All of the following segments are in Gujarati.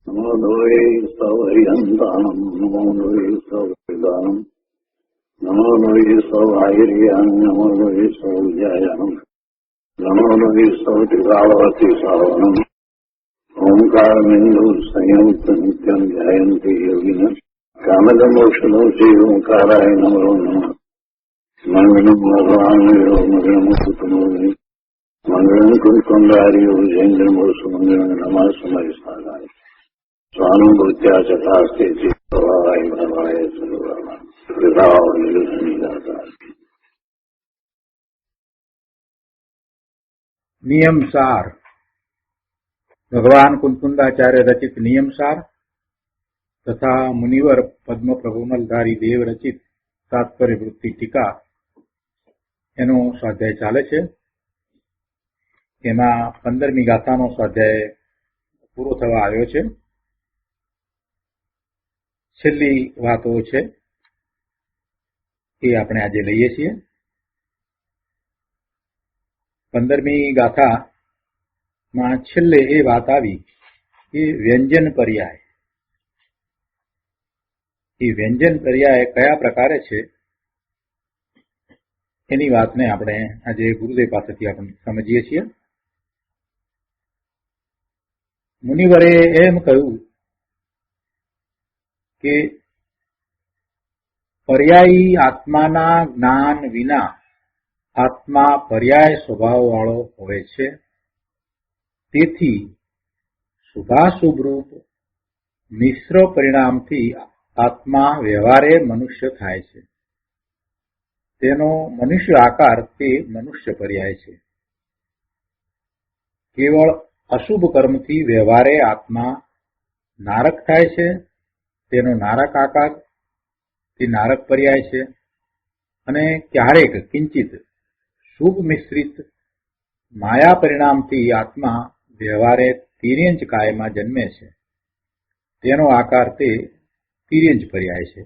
નમો લોહે સૌહરિહંતાનમ નમો લોહે સૌદાનમ નમો લોહે સૌહાયર્યાન નમો લોહે સૌજાયાનમ નમો લોહે સૌતિભાવતી સાવનમ ઓંકારમિંદુ સંયુક્ત નિત્યમ ધ્યાયંતિ યોગિન કામદમોક્ષનો શ્રી ઓંકારાય નમો નમઃ મંગલમ ભગવાન મંગલમ કુટુંબોની મંગલમ કુંડારીઓ જૈન્દ્રમોસુ મંગલમ નમઃ સમય સાધાય સ્વાનુભૂત્યા ચકાસ્તે ચિત્તવાય ભવાય સર્વમાં વિભાવ નિદાતા. નિયમ સાર ભગવાન કુંકુંદાચાર્ય રચિત નિયમ સાર તથા મુનિવર પદ્મ પ્રભુમલધારી દેવ રચિત તાત્પર્ય વૃત્તિ ટીકા એનો સ્વાધ્યાય ચાલે છે. એમાં 15મી ગાથાનો સ્વાધ્યાય પૂરો થવા આવ્યો છે. છેલ્લી વાતો છે એ આપણે આજે લઈએ છીએ. 15મી ગાથામાં છેલ્લે એ વાત આવી કે વ્યંજન પર્યાય. એ વ્યંજન પર્યાય કયા પ્રકારે છે એની વાતને આપણે આજે ગુરુદેવ પાસેથી આપણે સમજીએ છીએ. મુનિવરે એમ કહ્યું કે પર્યાયી આત્માના જ્ઞાન વિના આત્મા પર્યાય સ્વભાવ વાળો હોય છે. તેથી શુભાશુભરૂપ મિશ્ર પરિણામથી આત્મા વ્યવહારે મનુષ્ય થાય છે. તેનો મનુષ્ય આકાર તે મનુષ્ય પર્યાય છે. કેવળ અશુભ કર્મથી વ્યવહારે આત્મા નારક થાય છે. તેનો નારક આકાર તે નારક પર્યાય છે. અને ક્યારેક કિંચિત શુભ મિશ્રિત માયા પરિણામથી આત્મા વ્યવહારે તિર્યંચ કાયમાં જન્મે છે. તેનો આકાર તે તિર્યંચ પર્યાય છે.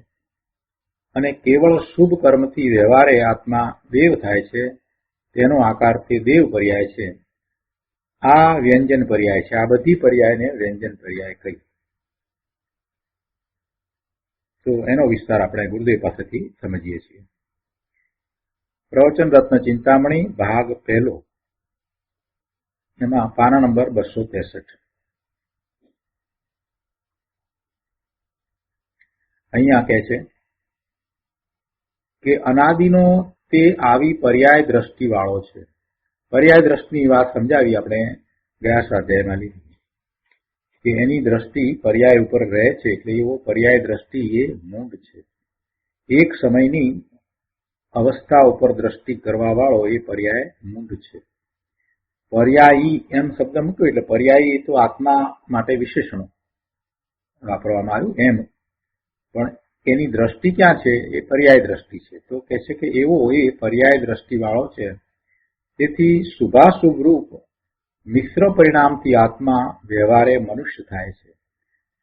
અને કેવળ શુભ કર્મથી વ્યવહારે આત્મા દેવ થાય છે. તેનો આકાર તે દેવ પર્યાય છે. આ વ્યંજન પર્યાય છે. આ બધી પર્યાયને વ્યંજન પર્યાય કહી. તો એનો વિસ્તાર આપણે ગુરુદેવ પાસેથી સમજીએ છીએ. પ્રવચન રત્ન ચિંતામણી ભાગ 1 એમાં પાના નંબર 263. અહીંયા કહે છે કે અનાદિનો તે આવી પર્યાય દ્રષ્ટિ વાળો છે. પર્યાય દ્રષ્ટિની વાત સમજાવી આપણે ગયા સ્વાધ્યાયમાં લીધી કે એની દ્રષ્ટિ પર્યાય ઉપર રહે છે. એટલે એવો પર્યાય દ્રષ્ટિ એ મૂંડ છે. એક સમયની અવસ્થા ઉપર દ્રષ્ટિ કરવા વાળો એ પર્યાય મૂંડ છે. પર્યાયી એમ શબ્દ મૂક્યો એટલે પર્યાયી તો આત્મા માટે વિશેષણો વાપરવામાં આવ્યું એમ, પણ એની દ્રષ્ટિ ક્યાં છે? એ પર્યાય દ્રષ્ટિ છે. તો કહે છે કે એવો એ પર્યાય દ્રષ્ટિ વાળો છે. તેથી શુભાશુભ રૂપ મિશ્ર પરિણામથી આત્મા વ્યવહારે મનુષ્ય થાય છે.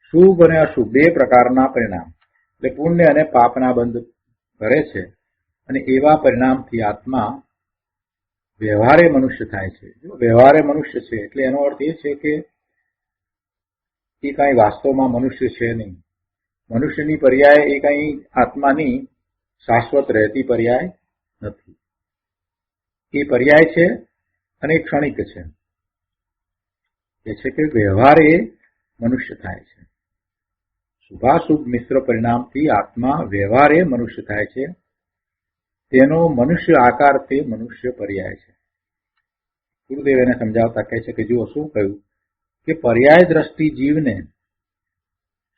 શુભ અને અશુભ બે પ્રકારના પરિણામ એટલે પુણ્ય અને પાપના બંધ કરે છે. અને એવા પરિણામથી આત્મા વ્યવહારે મનુષ્ય થાય છે. જો વ્યવહારે મનુષ્ય છે એટલે એનો અર્થ એ છે કે એ કાંઈ વાસ્તવમાં મનુષ્ય છે નહીં. મનુષ્યની પર્યાય એ કાંઈ આત્માની શાશ્વત રહેતી પર્યાય નથી. એ પર્યાય છે અને એ ક્ષણિક છે. એ છે કે વ્યવહારે મનુષ્ય થાય છે. શુભાશુભ મિશ્ર પરિણામથી આત્મા વ્યવહારે મનુષ્ય થાય છે. તેનો મનુષ્ય આકાર તે મનુષ્ય પર્યાય છે. ગુરુદેવ એને સમજાવતા કહે છે કે જુઓ શું કહ્યું કે પર્યાય દ્રષ્ટિ જીવને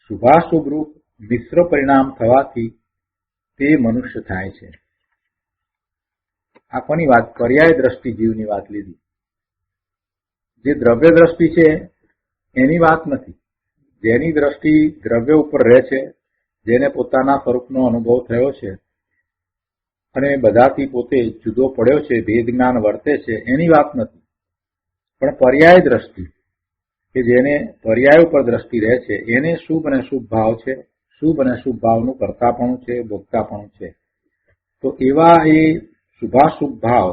શુભાશુભ રૂપ મિશ્ર પરિણામ થવાથી તે મનુષ્ય થાય છે. આ કોની વાત? પર્યાય દ્રષ્ટિ જીવની વાત લીધી. જે દ્રવ્ય દ્રષ્ટિ છે એની વાત નથી. જેની દ્રષ્ટિ દ્રવ્ય ઉપર રહે છે, જેને પોતાના સ્વરૂપનો અનુભવ થયો છે અને બધાથી પોતે જુદો પડ્યો છે, ભેદ જ્ઞાન વર્તે છે, એની વાત નથી. પણ પર્યાય દ્રષ્ટિ કે જેને પર્યાય ઉપર દ્રષ્ટિ રહે છે એને શુભ અને શુભ ભાવ છે. શુભ અને શુભ ભાવનું કર્તાપણું છે, ભોગતાપણું છે. તો એવા એ શુભાશુભ ભાવ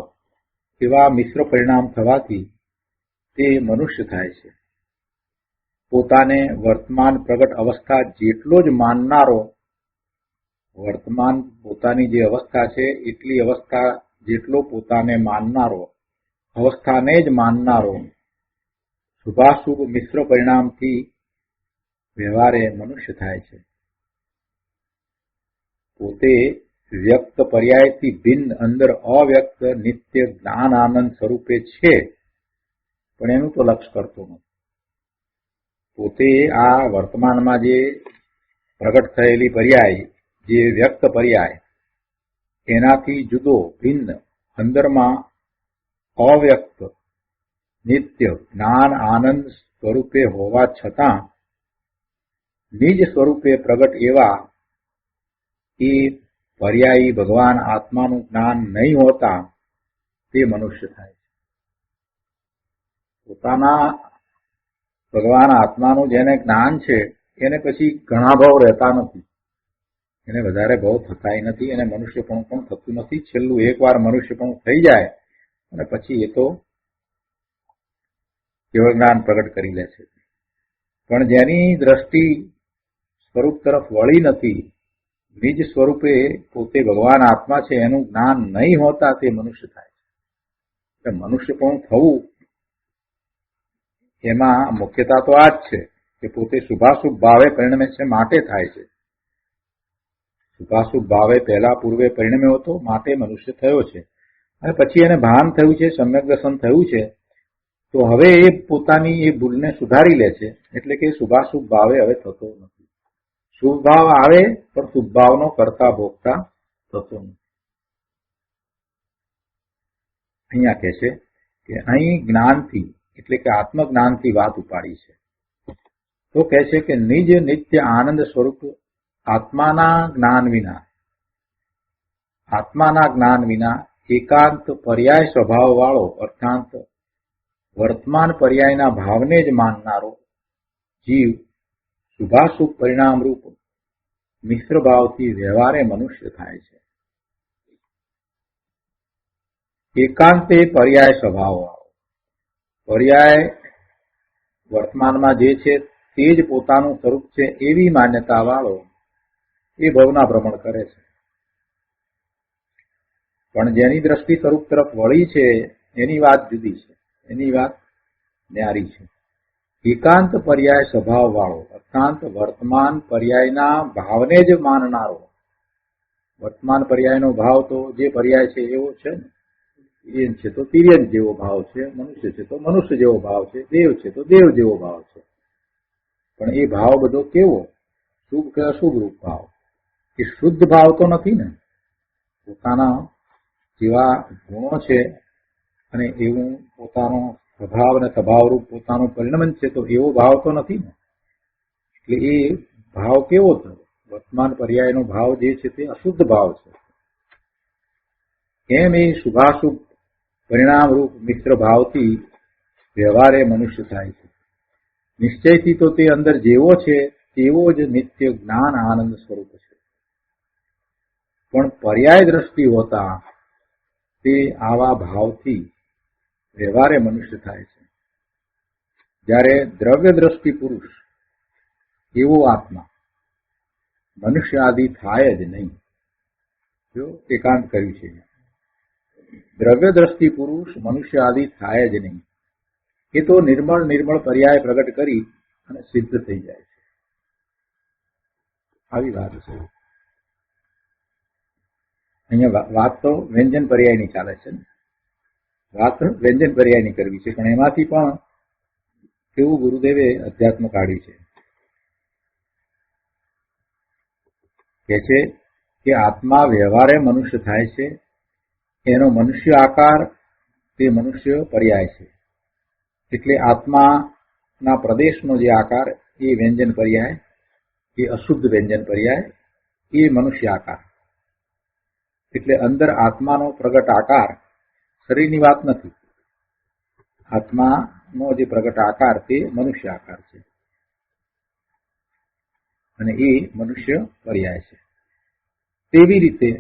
એવા મિશ્ર પરિણામ થવાથી તે મનુષ્ય થાય છે. પોતાને વર્તમાન પ્રગટ અવસ્થા જેટલો જ માનનારો, વર્તમાન પોતાની જે અવસ્થા છે એટલી અવસ્થા જેટલો પોતાને માનનારો, અવસ્થાને જ માનનારો શુભાશુભ મિશ્ર પરિણામથી વ્યવહારે મનુષ્ય થાય છે. પોતે વ્યક્ત પર્યાયથી ભિન્ન અંદર અવ્યક્ત નિત્ય જ્ઞાન આનંદ સ્વરૂપે છે, પણ એનું તો લક્ષ કરતો નથી. પોતે આ વર્તમાનમાં જે પ્રગટ થયેલી પર્યાય, જે વ્યક્ત પર્યાય, એનાથી જુદો ભિન્ન અંદરમાં અવ્યક્ત નિત્ય જ્ઞાન આનંદ સ્વરૂપે હોવા છતાં નિજ સ્વરૂપે પ્રગટ એવા એ પર્યાયી ભગવાન આત્માનું જ્ઞાન નહીં હોતા તે મનુષ્ય થાય છે. પોતાના ભગવાન આત્માનું જેને જ્ઞાન છે એને પછી ઘણા ભાવ રહેતા નથી, એને વધારે ભાવ થતા નથી, એને મનુષ્યપણું પણ થતું નથી. છેલ્લું એકવાર મનુષ્યપણું થઈ જાય અને પછી એ તો કેવળ જ્ઞાન પ્રગટ કરી લે છે. પણ જેની દ્રષ્ટિ સ્વરૂપ તરફ વળી નથી, નિજ સ્વરૂપે પોતે ભગવાન આત્મા છે એનું જ્ઞાન નહીં હોતા તે મનુષ્ય થાય છે. મનુષ્ય પણ થવું એમાં મુખ્યતા તો આ જ છે કે પોતે શુભાશુભ ભાવે પરિણમે છે માટે થાય છે. શુભાશુભ ભાવે પહેલા પૂર્વે પરિણમ્યો હતો માટે મનુષ્ય થયો છે, અને પછી એને ભાન થયું છે, સમ્યક દર્શન થયું છે, તો હવે એ પોતાની એ ભૂલને સુધારી લે છે. એટલે કે શુભાશુભ ભાવે હવે થતો નથી. શુભ ભાવ આવે પણ શુભ ભાવનો કરતા ભોગતા થતો નથી. અહીંયા કહે છે કે અહીં જ્ઞાનથી એટલે કે આત્મજ્ઞાનથી વાત ઉપાડી છે. તો કહે છે કે નિજ નિત્ય આનંદ સ્વરૂપ આત્માના જ્ઞાન વિના એકાંત પર્યાય સ્વભાવ વાળો અર્થાત વર્તમાન પર્યાયના ભાવને જ માનનારો જીવ શુભાશુભ પરિણામ રૂપ મિશ્ર ભાવથી વ્યવહારે મનુષ્ય થાય છે. એકાંતે પર્યાય સ્વભાવ વાળો, પર્યાય વર્તમાનમાં જે છે તે જ પોતાનું સ્વરૂપ છે એવી માન્યતા વાળો એ ભવના ભ્રમણ કરે છે. પણ જેની દ્રષ્ટિ સ્વરૂપ તરફ વળી છે એની વાત જુદી છે, એની વાત ન્યારી છે. એકાંત પર્યાય સ્વભાવ વાળો અર્થાત વર્તમાન પર્યાયના ભાવને જ માનનારો. વર્તમાન પર્યાયનો ભાવ તો જે પર્યાય છે એવો છે ને, તિર્યન છે તો તિર્યન જેવો ભાવ છે, મનુષ્ય છે તો મનુષ્ય જેવો ભાવ છે, દેવ છે તો દેવ જેવો ભાવ છે. પણ એ ભાવ બધો કેવો? શુભ કે અશુભ રૂપ ભાવ? એ શુદ્ધ ભાવ તો નથી ને. પોતાના જેવા ગુણો છે અને એવું પોતાનો સ્વભાવ અને સ્વભાવરૂપ પોતાનું પરિણમન છે, તો એવો ભાવ તો નથી ને. એટલે એ ભાવ કેવો થયો? વર્તમાન પર્યાયનો ભાવ જે છે તે અશુદ્ધ ભાવ છે. એમ એ શુભાશુભ પરિણામરૂપ મિશ્ર ભાવથી વ્યવહારે મનુષ્ય થાય છે. નિશ્ચયથી તો તે અંદર જેવો છે તેવો જ નિત્ય જ્ઞાન આનંદ સ્વરૂપ છે. પણ પર્યાય દ્રષ્ટિ હોતા તે આવા ભાવથી વ્યવહારે મનુષ્ય થાય છે. જ્યારે દ્રવ્ય દ્રષ્ટિ પુરુષ એવો આત્મા મનુષ્ય આદિ થાય જ નહીં. જો એકાંત કર્યું છે, દ્રવ્ય દ્રષ્ટિ પુરુષ મનુષ્ય આદિ થાય જ નહીં. એ તો નિર્મળ પર્યાય પ્રગટ કરી અને સિદ્ધ થઈ જાય છે. આવી વાત છે. અહીંયા વાત તો વ્યંજન પર્યાયની ચાલે છે ને, વાત વ્યંજન પર્યાયની કરવી છે, પણ એમાંથી પણ કેવું ગુરુદેવે અધ્યાત્મ કાઢ્યું છે. કે છે કે આત્મા વ્યવહારે મનુષ્ય થાય છે, એનો મનુષ્ય આકાર તે મનુષ્ય પર્યાય છે. એટલે આત્માના પ્રદેશનો જે આકાર એ વ્યંજન પર્યાય, એ અશુદ્ધ વ્યંજન પર્યાય, એ મનુષ્ય આકાર. એટલે અંદર આત્માનો પ્રગટ આકાર શરીરની વાત નથી. આત્માનો જે પ્રગટ આકાર તે મનુષ્ય આકાર છે અને એ મનુષ્ય પર્યાય છે. તેવી રીતે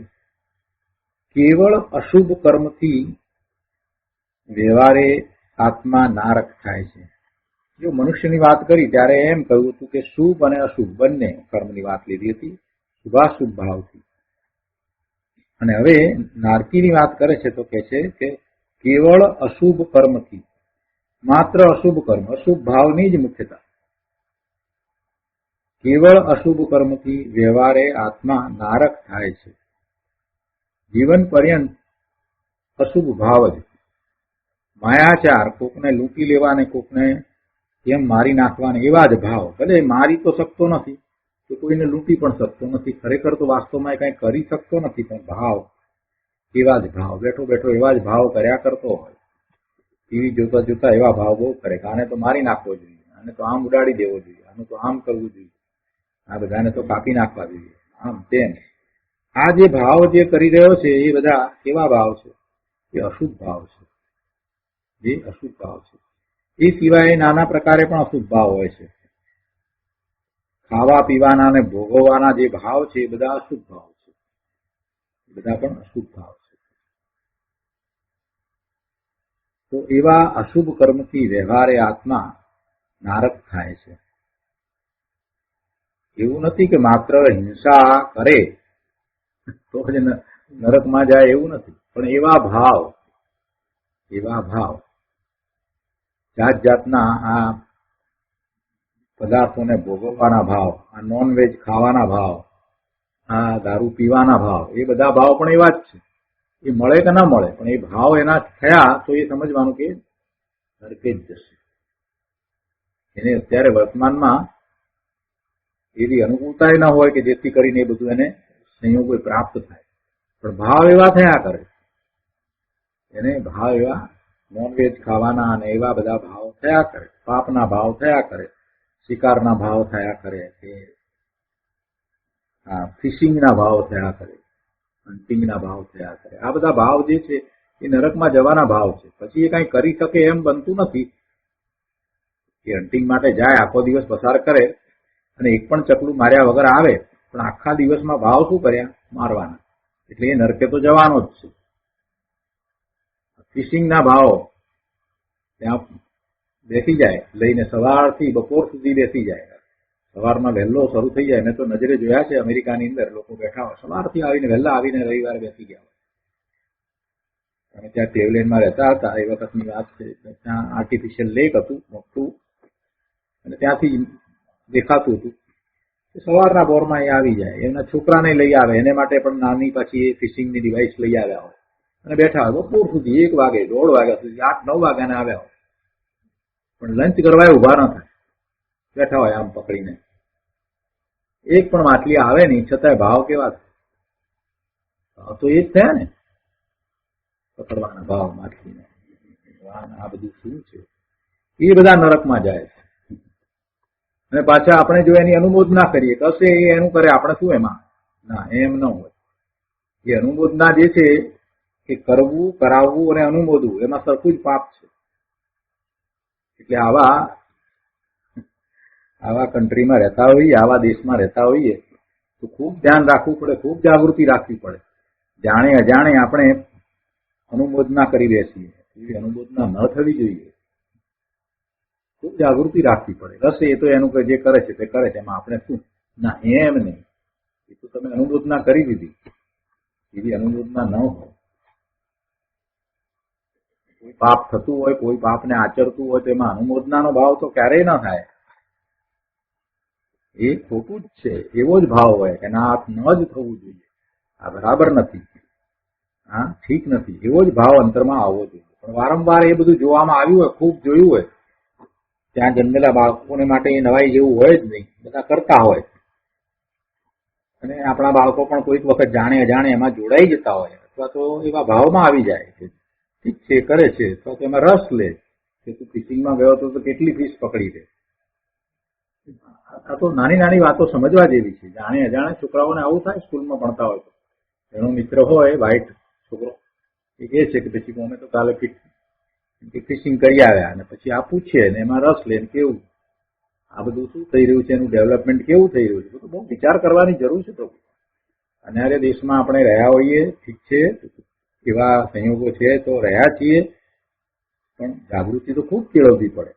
કેવળ અશુભ કર્મથી વ્યવહારે આત્મા નારક થાય છે. જો મનુષ્યની વાત કરી ત્યારે એમ કહ્યું હતું કે શુભ અને અશુભ બંને કર્મની વાત લીધી હતી, શુભાશુભ ભાવથી. અને હવે નારકીની વાત કરે છે તો કે છે કે કેવળ અશુભ કર્મથી, માત્ર અશુભ કર્મ, અશુભ ભાવની જ મુખ્યતા. કેવળ અશુભ કર્મથી વ્યવહારે આત્મા નારક થાય છે. જીવન પર્યંત અશુભ ભાવ જ, માયાચાર, કોકને લૂંટી લેવા અને કોકને એમ મારી નાખવાને એવા જ ભાવ. ભલે મારી તો શકતો નથી તો કોઈને લૂંટી પણ શકતો નથી, ખરેખર તો વાસ્તવમાં કઈ કરી શકતો નથી, પણ ભાવ એવા જ ભાવ, બેઠો બેઠો એવા જ ભાવ કર્યા કરતો હોય. ટીવી જોતા જોતા એવા ભાવ બહુ કરે કે આને તો મારી નાખવો જોઈએ, આને તો આમ ઉડાડી દેવો જોઈએ, આનું તો આમ કરવું જોઈએ, આ બધાને તો કાપી નાખવા જોઈએ, આમ તેમ. આ જે ભાવ જે કરી રહ્યો છે એ બધા કેવા ભાવ છે? એ અશુભ ભાવ છે, જે અશુભ ભાવ છે. એ સિવાય નાના પ્રકારે પણ અશુભ ભાવ હોય છે. ખાવા પીવાના અને ભોગવવાના જે ભાવ છે એ બધા અશુભ ભાવ છે, એ બધા પણ અશુભ ભાવ છે. તો એવા અશુભ કર્મથી વ્યવહારે આત્મા નારક થાય છે. એવું નથી કે માત્ર હિંસા કરે તો જ નરકમાં જાય, એવું નથી. પણ એવા ભાવ જાત જાતના આ પદાર્થોને ભોગવવાના ભાવ, આ નોનવેજ ખાવાના ભાવ, આ દારૂ પીવાના ભાવ, એ બધા ભાવ પણ એવા જ છે. એ મળે કે ના મળે, પણ એ ભાવ એના થયા તો એ સમજવાનું કે નરકે જ જશે. એને અત્યારે વર્તમાનમાં એવી અનુકૂળતા ના હોય કે જેથી કરીને એ બધું એને સંયોગો પ્રાપ્ત થાય, પણ ભાવ એવા થયા કરે. એને ભાવ એવા નોનવેજ ખાવાના અને એવા બધા ભાવ થયા કરે, પાપના ભાવ થયા કરે, શિકારના ભાવ થયા કરે, કે ફિશિંગના ભાવ થયા કરે, હન્ટિંગના ભાવ થયા કરે. આ બધા ભાવ જે છે એ નરકમાં જવાના ભાવ છે. પછી એ કઈ કરી શકે એમ બનતું નથી. એ હન્ટિંગ માટે જાય, આખો દિવસ પસાર કરે અને એક પણ ચકલું માર્યા વગર આવે, પણ આખા દિવસમાં ભાવ શું કર્યા? મારવાના. એટલે એ નરકે તો જવાનો જ છે. ફિશિંગના ભાવ ત્યાં બેસી જાય, લઈને સવારથી બપોર સુધી બેસી જાય. સવારમાં વહેલો શરૂ થઈ જાય. મેં તો નજરે જોયા છે અમેરિકાની અંદર, લોકો બેઠા હોય સવારથી આવીને વહેલા આવીને રવિવારે બેસી ગયા હોય. અને ત્યાં ક્લેવલેન્ડમાં રહેતા હતા એ વખતની વાત છે. ત્યાં આર્ટિફિશિયલ લેક હતું મોટું, અને ત્યાંથી દેખાતું હતું. સવારના બોરમાં એ આવી જાય, એમના છોકરાને લઈ આવે, એને માટે પણ નાની પાછી એ ફિશિંગની ડિવાઇસ લઈ આવ્યા હોય, અને બેઠા હોય બપોર સુધી, 1 વાગે 1:30 વાગ્યા સુધી, 8-9 વાગ્યાને આવ્યા હોય, પણ લંચ કરવા ઉભા ન થાય, બેઠા હોય આમ પકડીને. એક પણ માછલી આવે નહીં, છતાંય ભાવ કેવા થાય? તો એ જ થયા ને પકડવાના ભાવ માછલીને. આ બધું શું છે? એ બધા નરકમાં જાય છે. અને પાછા આપણે જો એની અનુમોદના કરીએ, કશે એ એનું કરે, આપણે શું એમાં? ના, એમ ન હોય. એ અનુમોદના જે છે એ કરવું, કરાવવું અને અનુમોદવું એમાં સરખું જ પાપ છે. એટલે આવા કન્ટ્રીમાં રહેતા હોઈએ, આવા દેશમાં રહેતા હોઈએ તો ખૂબ ધ્યાન રાખવું પડે, ખૂબ જાગૃતિ રાખવી પડે. જાણે અજાણે આપણે અનુમોદના કરી બેસીએ, એવી અનુમોદના ન થવી જોઈએ. ખૂબ જાગૃતિ રાખવી પડે. હશે એ તો એનું જે કરે છે તે કરે છે, એમાં આપણે શું? ના, એમ નહીં. એ તો તમે અનુમોદના કરી દીધી, એવી અનુમોદના ન હોય. કોઈ પાપ થતું હોય, કોઈ પાપને આચરતું હોય, તો એમાં અનુમોદનાનો ભાવ તો ક્યારેય ન થાય. એ ખોટું જ છે. એવો જ ભાવ હોય કે ના, ન જ થવું જોઈએ, આ બરાબર નથી, હા ઠીક નથી, એવો જ ભાવ અંતરમાં આવવો જોઈએ. પણ વારંવાર એ બધું જોવામાં આવ્યું હોય, ખૂબ જોયું હોય, ત્યાં જન્મેલા બાળકોને માટે એ નવાઈ જેવું હોય જ નહીં, બધા કરતા હોય. અને આપણા બાળકો પણ કોઈક વખત જાણે અજાણે એમાં જોડાઈ જતા હોય, અથવા તો એવા ભાવમાં આવી જાય કે ઠીક છે કરે છે, અથવા તો એમાં રસ લે કે તું ફિશિંગમાં ગયો તો કેટલી ફિશ પકડી દે. આ તો નાની નાની વાતો સમજવા જેવી છે. જાણે અજાણે છોકરાઓને આવું થાય, સ્કૂલમાં ભણતા હોય તો એનો મિત્ર હોય વ્હાઈટ છોકરો, એ કહે છે કે પછી અમે તો કાલે ફિશિંગ કરી આવ્યા, અને પછી આ પૂછે ને એમાં રસ લે ને કેવું આ બધું શું થઈ રહ્યું છે, એનું ડેવલપમેન્ટ કેવું થઈ રહ્યું છે, તો બહુ વિચાર કરવાની જરૂર છે. તો અન્યારે દેશમાં આપણે રહ્યા હોઈએ, ઠીક છે, એવા સંયોગો છે તો રહ્યા છીએ, પણ જાગૃતિ તો ખૂબ કેળવવી પડે.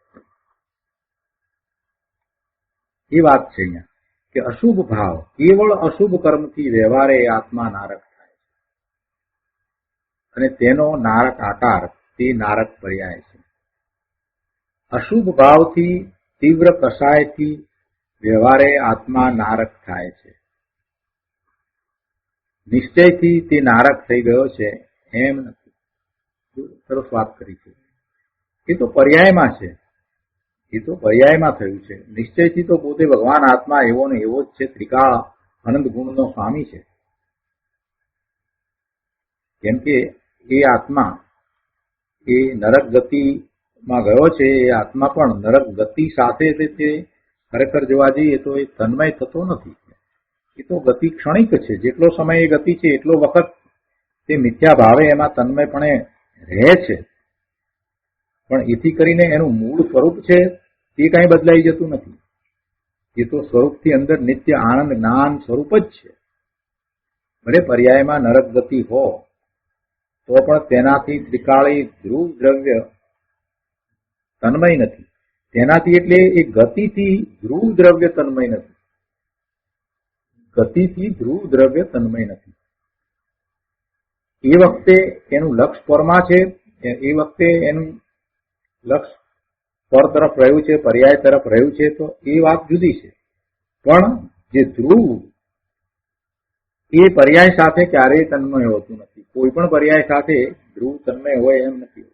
એ વાત છે અહીંયા કે અશુભ ભાવ કેવળ અશુભ કર્મથી વ્યવહારે આત્મા નારક થાય છે અને તેનો નારક આકાર તે નારક પર્યાય છે. અશુભ ભાવથી તીવ્ર કસાયથી વ્યવહારે આત્મા નારક થાય છે. નિશ્ચયથી તે નારક થઈ ગયો છે એમ નથી. સરસ વાત કરી છે. એ તો પર્યાયમાં છે, એ તો પર્યાયમાં થયું છે. નિશ્ચયથી તો પોતે ભગવાન આત્મા એવો ને એવો જ છે, ત્રિકાળ અનંત ગુણનો સ્વામી છે. કેમ કે એ આત્મા એ નરક ગતિમાં ગયો છે. એ આત્મા પણ નરક ગતિ સાથે તે ખરેખર જોવા જઈએ તો એ તન્મય થતો નથી. એ તો ગતિ ક્ષણિક છે. જેટલો સમય એ ગતિ છે એટલો વખત તે મિથ્યા ભાવે એમાં તન્મયપણે રહે છે, પણ એથી કરીને એનું મૂળ સ્વરૂપ છે તે કાંઈ બદલાઈ જતું નથી. એ તો સ્વરૂપથી અંદર નિત્ય આનંદ જ્ઞાન સ્વરૂપ જ છે. ભલે પર્યાયમાં નરક ગતિ હો તો પણ તેનાથી ત્રિકાળી ધ્રુવ દ્રવ્ય તન્મય નથી. તેનાથી એટલે એ ગતિથી ધ્રુવ દ્રવ્ય તન્મય નથી. ગતિથી ધ્રુવ દ્રવ્ય તન્મય નથી. એ વખતે એનું લક્ષ પરમાં છે, એ વખતે એનું લક્ષ પર તરફ રહ્યું છે, પર્યાય તરફ રહ્યું છે, તો એ વાત જુદી છે. પણ જે ધ્રુવ એ પર્યાય સાથે ક્યારેય તન્મય હોતું નથી. કોઈ પણ પર્યાય સાથે ધ્રુવ તન્મય હોય એમ નથી.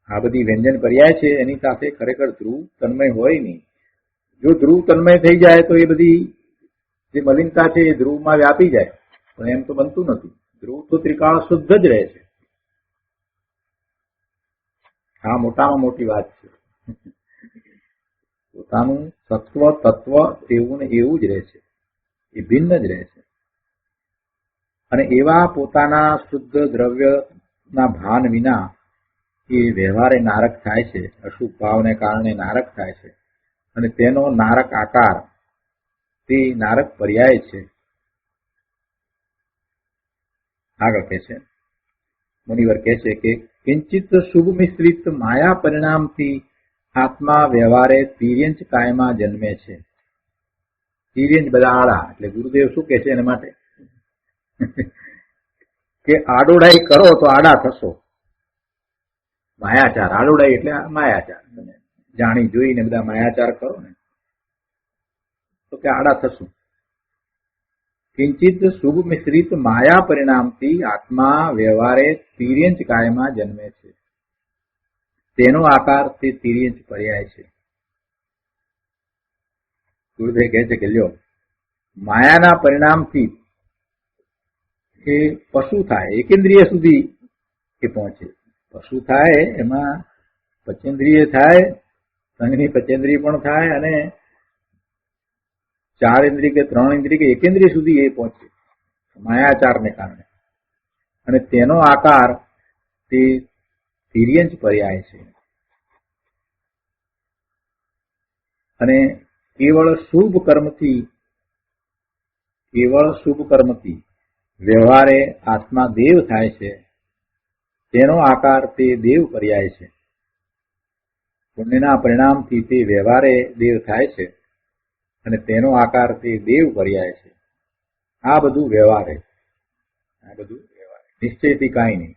આ બધી વ્યંજન પર્યાય છે એની સાથે ખરેખર ધ્રુવ તન્મય હોય નહીં. જો ધ્રુવ તન્મય થઈ જાય તો એ બધી જે મલિનતા છે એ ધ્રુવમાં વ્યાપી જાય, પણ એમ તો બનતું નથી. ધ્રુવ તો ત્રિકાળ શુદ્ધ જ રહે છે. આ મોટામાં મોટી વાત છે. પોતાનું સત્વ તત્વ એવું ને એવું જ રહે છે, એ ભિન્ન જ રહે છે. અને એવા પોતાના શુદ્ધ દ્રવ્યના ભાન વિના એ વ્યવહારે નારક થાય છે. અશુભ ભાવને કારણે નારક થાય છે અને તેનો નારક આકાર તે નારક પર્યાય છે. આગળ કહે છે, મુનિવર કહે છે કે કિંચિત શુભ મિશ્રિત માયા પરિણામથી આત્મા વ્યવહારે તિર્યંચ કાયમાં જન્મે છે. તિર્યંચ બધા આડા, એટલે ગુરુદેવ શું કહે છે એના માટે કે આડોડાઈ કરો તો આડા થશો. માયાચાર, આડોડાઈ એટલે માયાચાર. તમે જાણી જોઈને બધા માયાચાર કરો ને તો કે આડા થશું. કિંચિત શુભ મિશ્રિત માયા પરિણામથી આત્મા વ્યવહારે તિર્યંચ કાયમાં જન્મે છે. તેનો આકાર તે તિર્યંચ પર્યાય છે. ગુરુદેવ કહે છે કે લ્યો, માયાના પરિણામથી એ પશુ થાય, એકેન્દ્રિય સુધી એ પહોંચે. પશુ થાય એમાં પચેન્દ્રિય થાય, સંઘની પચેન્દ્રિય પણ થાય અને 4 ઇન્દ્રિય કે 3 ઇન્દ્રિય કે એકેન્દ્રિય સુધી એ પહોંચે માયાચારને કારણે. અને તેનો આકાર તે તિર્યંચ પર્યાય છે. અને કેવળ શુભ કર્મથી વ્યવહારે આત્મા દેવ થાય છે. તેનો આકાર તે દેવ પર્યાય છે. પુણ્યના પરિણામથી તે વ્યવહારે દેવ થાય છે અને તેનો આકાર તે દેવ પર્યાય છે. આ બધું વ્યવહારે, નિશ્ચયથી કાંઈ નહીં.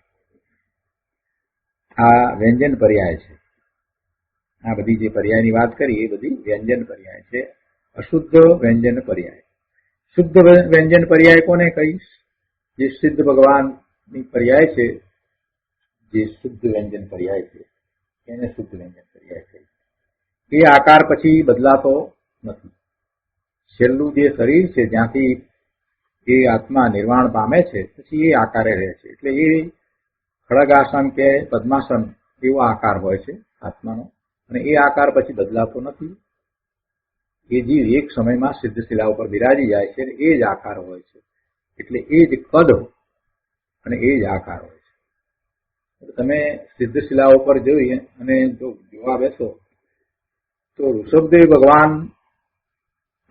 આ વ્યંજન પર્યાય છે. આ બધી જે પર્યાયની વાત કરી એ બધી વ્યંજન પર્યાય છે. અશુદ્ધ વ્યંજન પર્યાય. શુદ્ધ વ્યંજન પર્યાય કોને કહીશ? જે સિદ્ધ ભગવાનની પર્યાય છે, જે શુદ્ધ વ્યંજન પર્યાય છે એને શુદ્ધ વ્યંજન પર્યાય કહીશ. એ આકાર પછી બદલાતો નથી. છેલ્લું જે શરીર છે જ્યાંથી એ આત્મા નિર્વાણ પામે છે પછી એ આકારે રહે છે. એટલે એ ખડગાસન કે પદ્માસન એવો આકાર હોય છે આત્માનો, અને એ આકાર પછી બદલાતો નથી. એ જીવ એક સમયમાં સિદ્ધશિલા ઉપર બિરાજી જાય છે, એ જ આકાર હોય છે. એટલે એ જ કદ અને એ જ આકાર હોય છે. તમે સિદ્ધશિલા ઉપર જોઈ અને જો જોવા બેસો તો ઋષભદેવ ભગવાન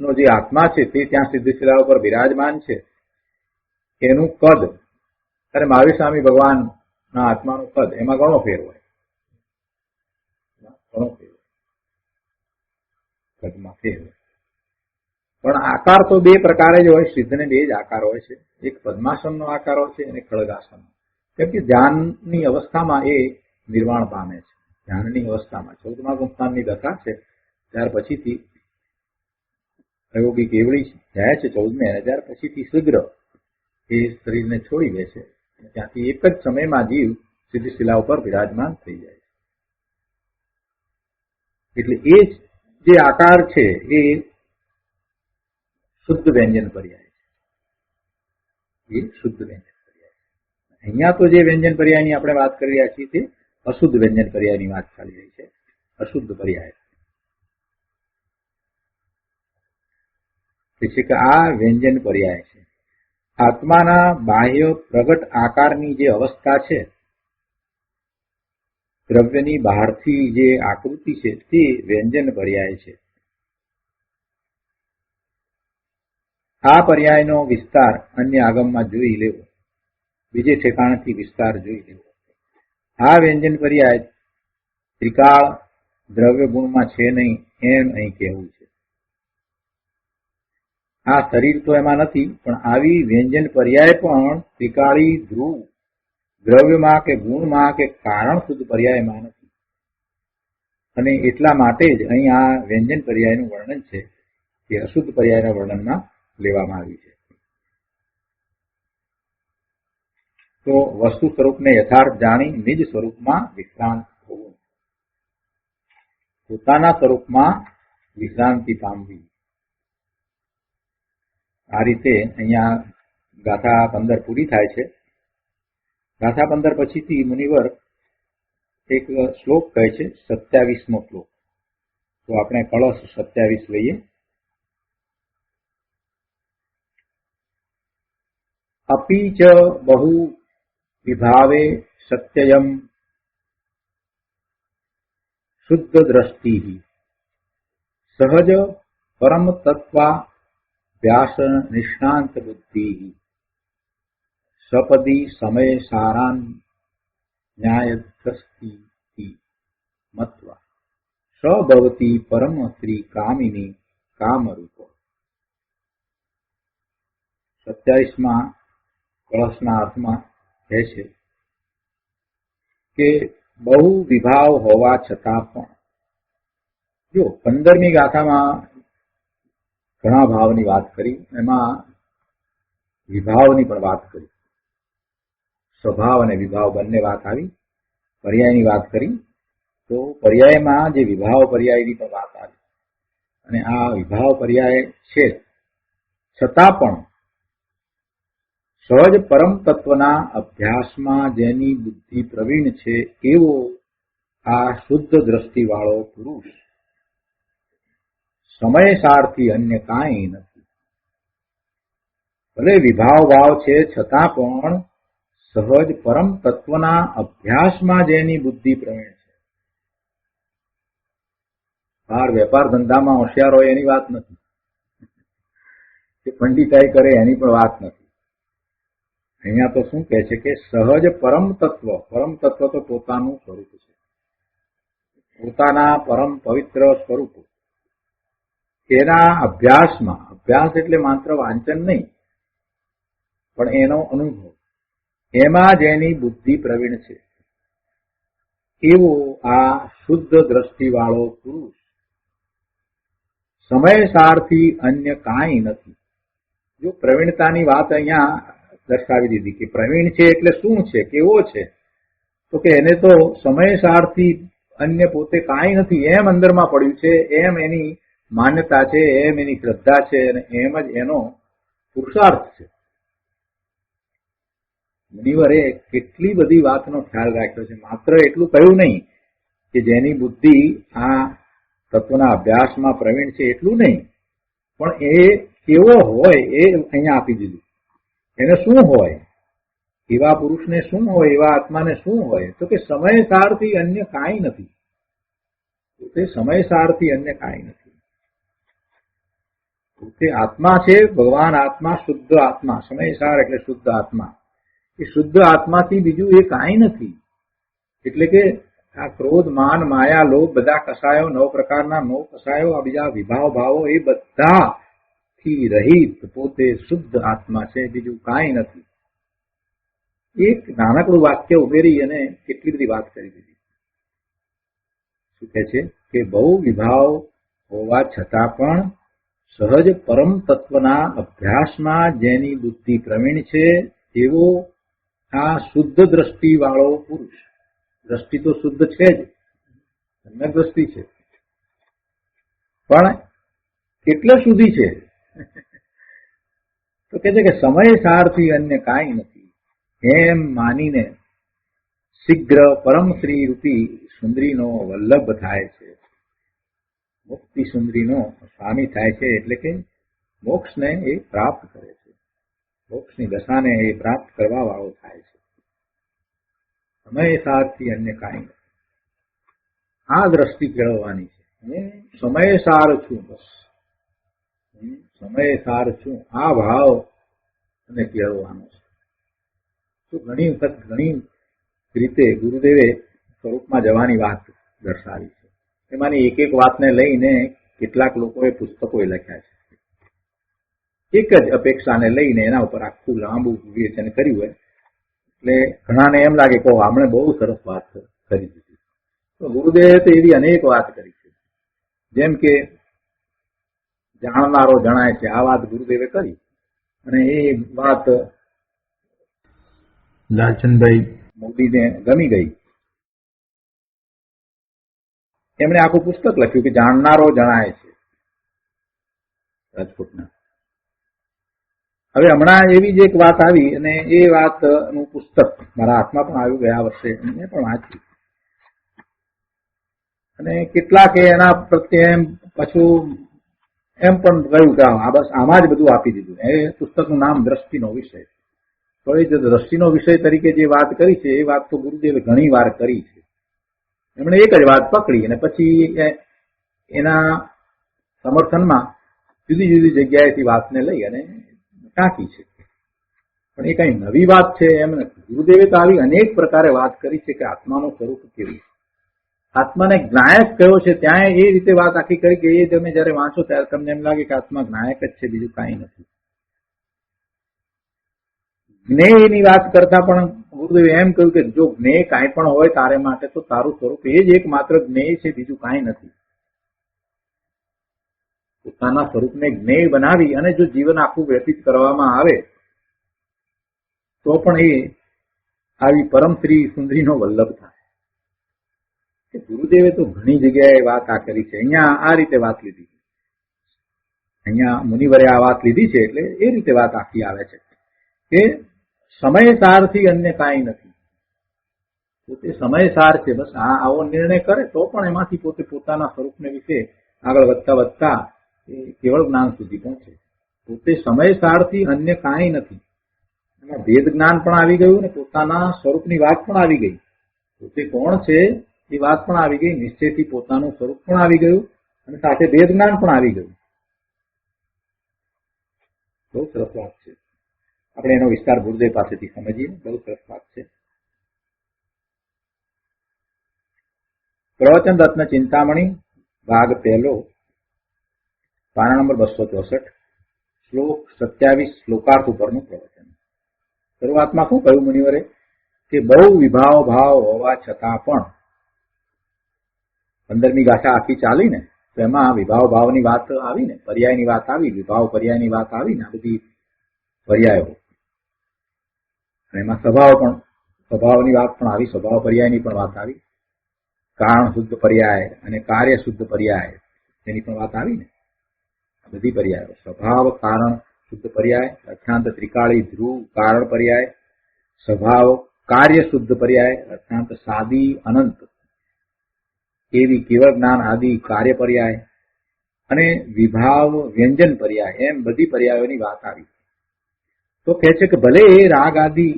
નો જે આત્મા છે તે ત્યાં સિદ્ધશિલા ઉપર બિરાજમાન છે, એનું કદ અને મહાવીર સ્વામી ભગવાનના આત્માનું કદ એમાં ઘણો ફેર હોય. ઘણો ફેર. પદમાં ફેર. પણ આકાર તો બે પ્રકારે જ હોય, સિદ્ધને બે જ આકાર હોય છે. એક પદ્માસનનો આકાર હોય છે અને ખડગાસનનો. કેમ કે ધ્યાનની અવસ્થામાં એ નિર્વાણ પામે છે. ધ્યાનની અવસ્થામાં 14મા ગુંફતાનની દશા છે, ત્યાર પછીથી અયોગી કેવળી જાય છે 14મે, અને ત્યાર પછીથી શીઘ્ર એ શરીરને છોડી દે છે. ત્યાંથી એક જ સમયમાં જીવ સીધી શિલા ઉપર બિરાજમાન થઈ જાય છે. એટલે એ જે આકાર છે એ શુદ્ધ વ્યંજન પર્યાય છે. એ શુદ્ધ વ્યંજન પર્યાય. અહીંયા તો જે વ્યંજન પર્યાયની આપણે વાત કરી રહ્યા છીએ તે અશુદ્ધ વ્યંજન પર્યાયની વાત ચાલી રહી છે. અશુદ્ધ પર્યાય છે કે આ વ્યંજન પર્યાય છે. આત્માના બાહ્ય પ્રગટ આકારની જે અવસ્થા છે, દ્રવ્યની બહારથી જે આકૃતિ છે તે વ્યંજન પર્યાય છે. આ પર્યાયનો વિસ્તાર અન્ય આગમમાં જોઈ લેવો, બીજે ઠેકાણેથી વિસ્તાર જોઈ લેવો. આ વ્યંજન પર્યાય ત્રિકાળ દ્રવ્ય ગુણમાં છે નહીં એમ અહીં કહેવું છે. આ શરીર તો એમાં નથી, પણ આવી વ્યંજન પર્યાય પણ ત્રિકાળી ધ્રુવ દ્રવ્યમાં કે ગુણમાં કે કારણ શુદ્ધ પર્યાયમાં નથી. અને એટલા માટે જ અહીં આ વ્યંજન પર્યાયનું વર્ણન છે કે અશુદ્ધ પર્યાયના વર્ણનમાં લેવામાં આવ્યું છે. તો વસ્તુ સ્વરૂપને યથાર્થ જાણી નિજ સ્વરૂપમાં વિશ્રાંત હોવું, પોતાના સ્વરૂપમાં વિશ્રાંતિ પામવી. આ રીતે અહીંયા ગાથા 15 પૂરી થાય છે. ગાથા 15 પછીથી મુનિવર એક શ્લોક કહે છે, 27મો શ્લોક. તો આપણે કળશ 27 લઈએ. અપી ચ બહુ વિભાવે સત્યયમ શુદ્ધ દ્રષ્ટિ સહજ પરમ તત્વા વ્યાસ નિષ્ણાંત બુદ્ધિ સપદી સમય સારાન ન્યાય દ્રષ્ટિ મત્વા સભવતી પરમ શ્રી કામિની કામરૂપ. 27મા કળશના અર્થમાં કહે છે કે બહુ વિભાવ હોવા છતાં પણ, જો 15મી ગાથામાં ઘણા ભાવની વાત કરી, એમાં વિભાવની પણ વાત કરી. સ્વભાવ અને વિભાવ બંને વાત આવી. પર્યાયની વાત કરી તો પર્યાયમાં જે વિભાવ પર્યાયની પણ વાત આવી. અને આ વિભાવ પર્યાય છે છતાં પણ સહજ પરમ તત્વના અભ્યાસમાં જેની બુદ્ધિ પ્રવીણ છે એવો આ શુદ્ધ દ્રષ્ટિવાળો પુરુષ સમય સારથી અન્ય કાંઈ નથી. ભલે વિભાવ ભાવ છે છતાં પણ સહજ પરમ તત્વના અભ્યાસમાં જેની બુદ્ધિ પ્રવીણ છે. બહાર વેપાર ધંધામાં હોશિયાર હોય એની વાત નથી, કે પંડિતાઈ કરે એની પણ વાત નથી. અહીંયા તો શું કહે છે કે સહજ પરમ તત્વ તો પોતાનું સ્વરૂપ છે, પોતાના પરમ પવિત્ર સ્વરૂપ, એના અભ્યાસમાં, અભ્યાસ એટલે માત્ર વાંચન નહીં પણ એનો અનુભવ, એમાં જેની બુદ્ધિ પ્રવીણ છે એવો આ શુદ્ધ દ્રષ્ટિવાળો પુરુષ સમય સારથી અન્ય કાંઈ નથી. જો પ્રવીણતાની વાત અહીંયા દર્શાવી દીધી કે પ્રવીણ છે એટલે શું છે, કેવો છે, તો કે એને તો સમય સારથી અન્ય પોતે કાંઈ નથી એમ અંદરમાં પડ્યું છે, એમ એની માન્યતા છે, એમ એની શ્રદ્ધા છે, અને એમ જ એનો પુરુષાર્થ છે. મુનિવરે કેટલી બધી વાતનો ખ્યાલ રાખ્યો છે. માત્ર એટલું કહ્યું નહીં કે જેની બુદ્ધિ આ તત્વના અભ્યાસમાં પ્રવીણ છે એટલું નહીં, પણ એ કેવો હોય એ અહીંયા આપી દીધું. એને શું હોય, એવા પુરુષને શું હોય, એવા આત્માને શું હોય, તો કે સમય સારથી અન્ય કાંઈ નથી. તે સમય સારથી અન્ય કાંઈ નથી. તે આત્મા છે, ભગવાન આત્મા, શુદ્ધ આત્મા. સમય સાર એટલે શુદ્ધ આત્મા. એ શુદ્ધ આત્માથી બીજું એ કાંઈ નથી. એટલે કે આ ક્રોધ, માન, માયા, લોભ, બધા કસાયો, 9 પ્રકારના 9 કસાયો, આ બીજા વિભાવ ભાવો, એ બધાથી રહિત પોતે શુદ્ધ આત્મા છે, બીજું કાંઈ નથી. એક નાનકડું વાક્ય ઉમેરી અને કેટલી બધી વાત કરી દીધી. શું કહે છે કે બહુ વિભાવ હોવા છતાં પણ સહજ પરમ તત્વના અભ્યાસમાં જેની બુદ્ધિ પ્રવીણ છે એવો આ શુદ્ધ દ્રષ્ટિ વાળો પુરુષ. દ્રષ્ટિ તો શુદ્ધ છે જ, સમ્યક દ્રષ્ટિ છે, પણ કેટલા સુધી છે? તો કહે છે કે સમય સારથી અન્ય કાંઈ નથી એમ માનીને શીઘ્ર પરમ શ્રી રૂપી સુંદરીનો વલ્લભ થાય છે, મુક્તિ સુંદરીનો સ્વામી થાય છે, એટલે કે મોક્ષને એ પ્રાપ્ત કરે છે, મોક્ષની દશાને એ પ્રાપ્ત કરવા વાળો થાય છે. સમય સારથી અન્ય કાંઈ નથી. આ દ્રષ્ટિ કેળવવાની છે. હું સમય સાર છું, બસ સમય સાર છું, આ ભાવ અને કેળવવાનો છે. તો ઘણી વખત ઘણી રીતે ગુરુદેવે સ્વરૂપમાં જવાની વાત દર્શાવી છે. એમાંની એક એક વાતને લઈને કેટલાક લોકોએ પુસ્તકો લખ્યા છે. એક જ અપેક્ષાને લઈને એના ઉપર આખું લાંબુ વિવેચન કર્યું હોય એટલે ઘણાને એમ લાગે કે આપણે બહુ સરસ વાત કરી દીધી. તો ગુરુદેવે તો એવી અનેક વાત કરી છે, જેમ કે જાણનારો જણાય છે, આ વાત ગુરુદેવે કરી અને એ વાત લાલચંદભાઈ મોદીને ગમી ગઈ. એમણે આખું પુસ્તક લખ્યું કે જાણનારો જણાય છે, રાજકોટના. હવે હમણાં એવી જ એક વાત આવી અને એ વાતનું પુસ્તક મારા હાથમાં પણ આવ્યું ગયા વર્ષે, મેં પણ વાંચ્યું અને કેટલાકે એના પ્રત્યે એમ પાછું એમ પણ કહ્યું કે આ બસ આમાં જ બધું આપી દીધું. એ પુસ્તકનું નામ દ્રષ્ટિનો વિષય. તો એ દ્રષ્ટિનો વિષય તરીકે જે વાત કરી છે એ વાત તો ગુરુદેવે ઘણી વાર કરી છે. એમણે એક જ વાત પકડી અને પછી એના સમર્થનમાં જુદી જુદી જગ્યાએથી વાતને લઈ અને ટાંકી છે. પણ એ કઈ નવી વાત છે એમ નથી. ગુરુદેવે તો આવી અનેક પ્રકારે વાત કરી છે કે આત્માનું સ્વરૂપ કેવું, આત્માને જ્ઞાયક કયો છે, ત્યાં એ રીતે વાત આખી કરી કે એ તમે જયારે વાંચો ત્યારે તમને એમ લાગે કે આત્મા જ્ઞાયક જ છે, બીજું કાંઈ નથી. જ્ઞેયની વાત કરતા પણ ગુરુદેવે એમ કહ્યું કે જો જ્ઞેય કાંઈ પણ હોય તારે માટે તો તારું સ્વરૂપ એ જ એકમાત્ર જ્ઞેય છે, બીજું કાંઈ નથી. પોતાના સ્વરૂપને જ્ઞેય બનાવી અને જો જીવન આખું વ્યતીત કરવામાં આવે તો પણ એ આવી પરમ શ્રી સુંદરીનો વલ્લભ થાય. ગુરુદેવે તો ઘણી જગ્યાએ વાત આ કરી છે. અહીંયા આ રીતે વાત લીધી, અહીંયા મુનિવરે આ વાત લીધી છે એટલે એ રીતે વાત આખી આવે છે કે સમય સારથી અન્ય કાંઈ નથી. પોતે સમય સાર છે, બસ આવો નિર્ણય કરે તો પણ એમાંથી પોતે પોતાના સ્વરૂપને વિશે આગળ વધતા વધતા એ કેવળ જ્ઞાન સુધી પહોંચે. પોતે સમય સારથી અન્ય કાંઈ નથી. એમાં ભેદ જ્ઞાન પણ આવી ગયું ને પોતાના સ્વરૂપની વાત પણ આવી ગઈ. પોતે કોણ છે એ વાત પણ આવી ગઈ, નિશ્ચયથી પોતાનું સ્વરૂપ પણ આવી ગયું અને સાથે ભેદ જ્ઞાન પણ આવી ગયું. બહુ સરસ વાત છે. આપણે એનો વિસ્તાર ગુરુદેવ પાસેથી સમજીએ. બહુ સરસ વાત છે. પ્રવચન રત્ન ચિંતામણી ભાગ 1, પાના નંબર 264, શ્લોક 27, શ્લોકાર્થ ઉપરનું પ્રવચન. શરૂઆતમાં શું કહ્યું મુનિવરે કે બહુ વિભાવ ભાવ હોવા છતાં પણ 15મી ગાથા આખી ચાલી ને તો એમાં વિભાવ ભાવની વાત આવી ને, પર્યાયની વાત આવી, વિભાવ પર્યાયની વાત આવી ને, આ બધી પર્યાયો અને એમાં સ્વભાવની વાત પણ આવી, સ્વભાવ પર્યાયની પણ વાત આવી, કારણ શુદ્ધ પર્યાય અને કાર્ય શુદ્ધ પર્યાય એની પણ વાત આવી ને. આ બધી પર્યાયો સ્વભાવ કારણ શુદ્ધ પર્યાય, અર્થાંત ત્રિકાળી ધ્રુવ કારણ પર્યાય, સ્વભાવ કાર્ય શુદ્ધ પર્યાય અર્થાંત સાદી અનંત એવી કેવળ જ્ઞાન આદિ કાર્ય પર્યાય અને વિભાવ વ્યંજન પર્યાય, એમ બધી પર્યાયોની વાત આવી. તો કહે છે કે ભલે એ રાગ આદિ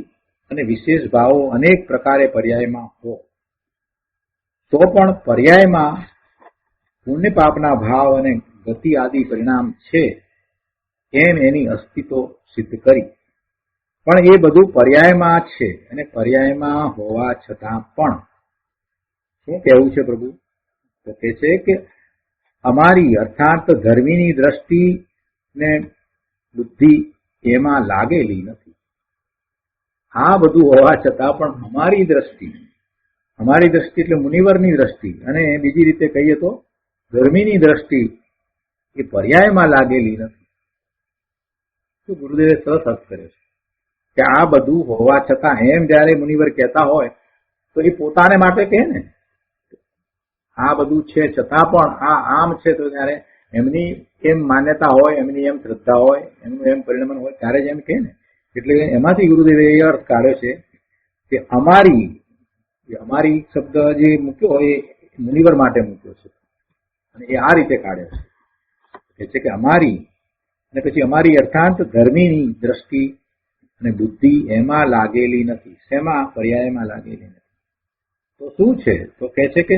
અને વિશેષ ભાવો અનેક પ્રકારે પર્યાયમાં હો તો પણ પર્યાયમાં પુણ્ય પાપના ભાવ અને ગતિ આદિ પરિણામ છે એમ એની અસ્તિત્વ સિદ્ધ કરી. પણ એ બધું પર્યાયમાં છે અને પર્યાયમાં હોવા છતાં પણ શું કહેવું છે પ્રભુ? તો કહે છે કે અમારી અર્થાત ધર્મીની દ્રષ્ટિ ને બુદ્ધિ એમાં લાગેલી નથી. આ બધું હોવા છતાં પણ અમારી દ્રષ્ટિ એટલે મુનિવરની દ્રષ્ટિ, અને બીજી રીતે કહીએ તો ધર્મીની દ્રષ્ટિ એ પર્યાયમાં લાગેલી નથી. તો ગુરુદેવે સરસ અર્થ કર્યો છે કે આ બધું હોવા છતાં એમ જયારે મુનિવર કહેતા હોય તો એ પોતાને માટે કહે ને, આ બધું છે છતાં પણ આ આમ છે, તો જયારે એમની એમ માન્યતા હોય, એમની એમ શ્રદ્ધા હોય, એમનું એમ પરિણમન હોય ત્યારે જ એમ કહે ને. એટલે એમાંથી ગુરુદેવે એ અર્થ કાઢ્યો છે કે અમારી શબ્દ જે મૂક્યો હોય એ મુનિવર માટે મૂક્યો છે, અને એ આ રીતે કાઢ્યો છે કે અમારી, અને પછી અમારી અર્થાંત ધર્મીની દ્રષ્ટિ અને બુદ્ધિ એમાં લાગેલી નથી. શેમાં? પર્યાયમાં લાગેલી નથી. તો શું છે? તો કહે છે કે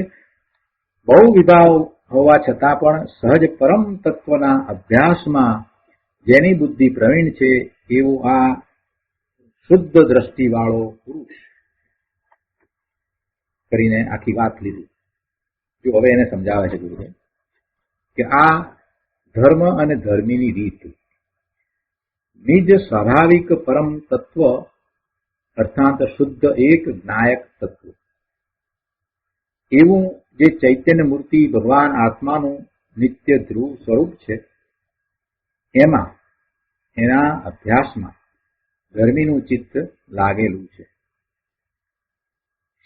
બહુ વિભાવ હોવા છતાં પણ સહજ પરમ તત્વના અભ્યાસમાં જેની બુદ્ધિ પ્રવીણ છે એવું આ શુદ્ધ દ્રષ્ટિવાળો પુરુષ કરીને આખી વાત લીધી. જો હવે એને સમજાવે છે ગુરુદેવ કે આ ધર્મ અને ધર્મીની રીત નિજ સ્વાભાવિક પરમ તત્વ અર્થાત શુદ્ધ એક જ્ઞાયક તત્વ એવું જે ચૈતન્ય મૂર્તિ ભગવાન આત્માનું નિત્ય ધ્રુવ સ્વરૂપ છે, એમાં એના અભ્યાસમાં ધર્મીનું ચિત્ત લાગેલું છે.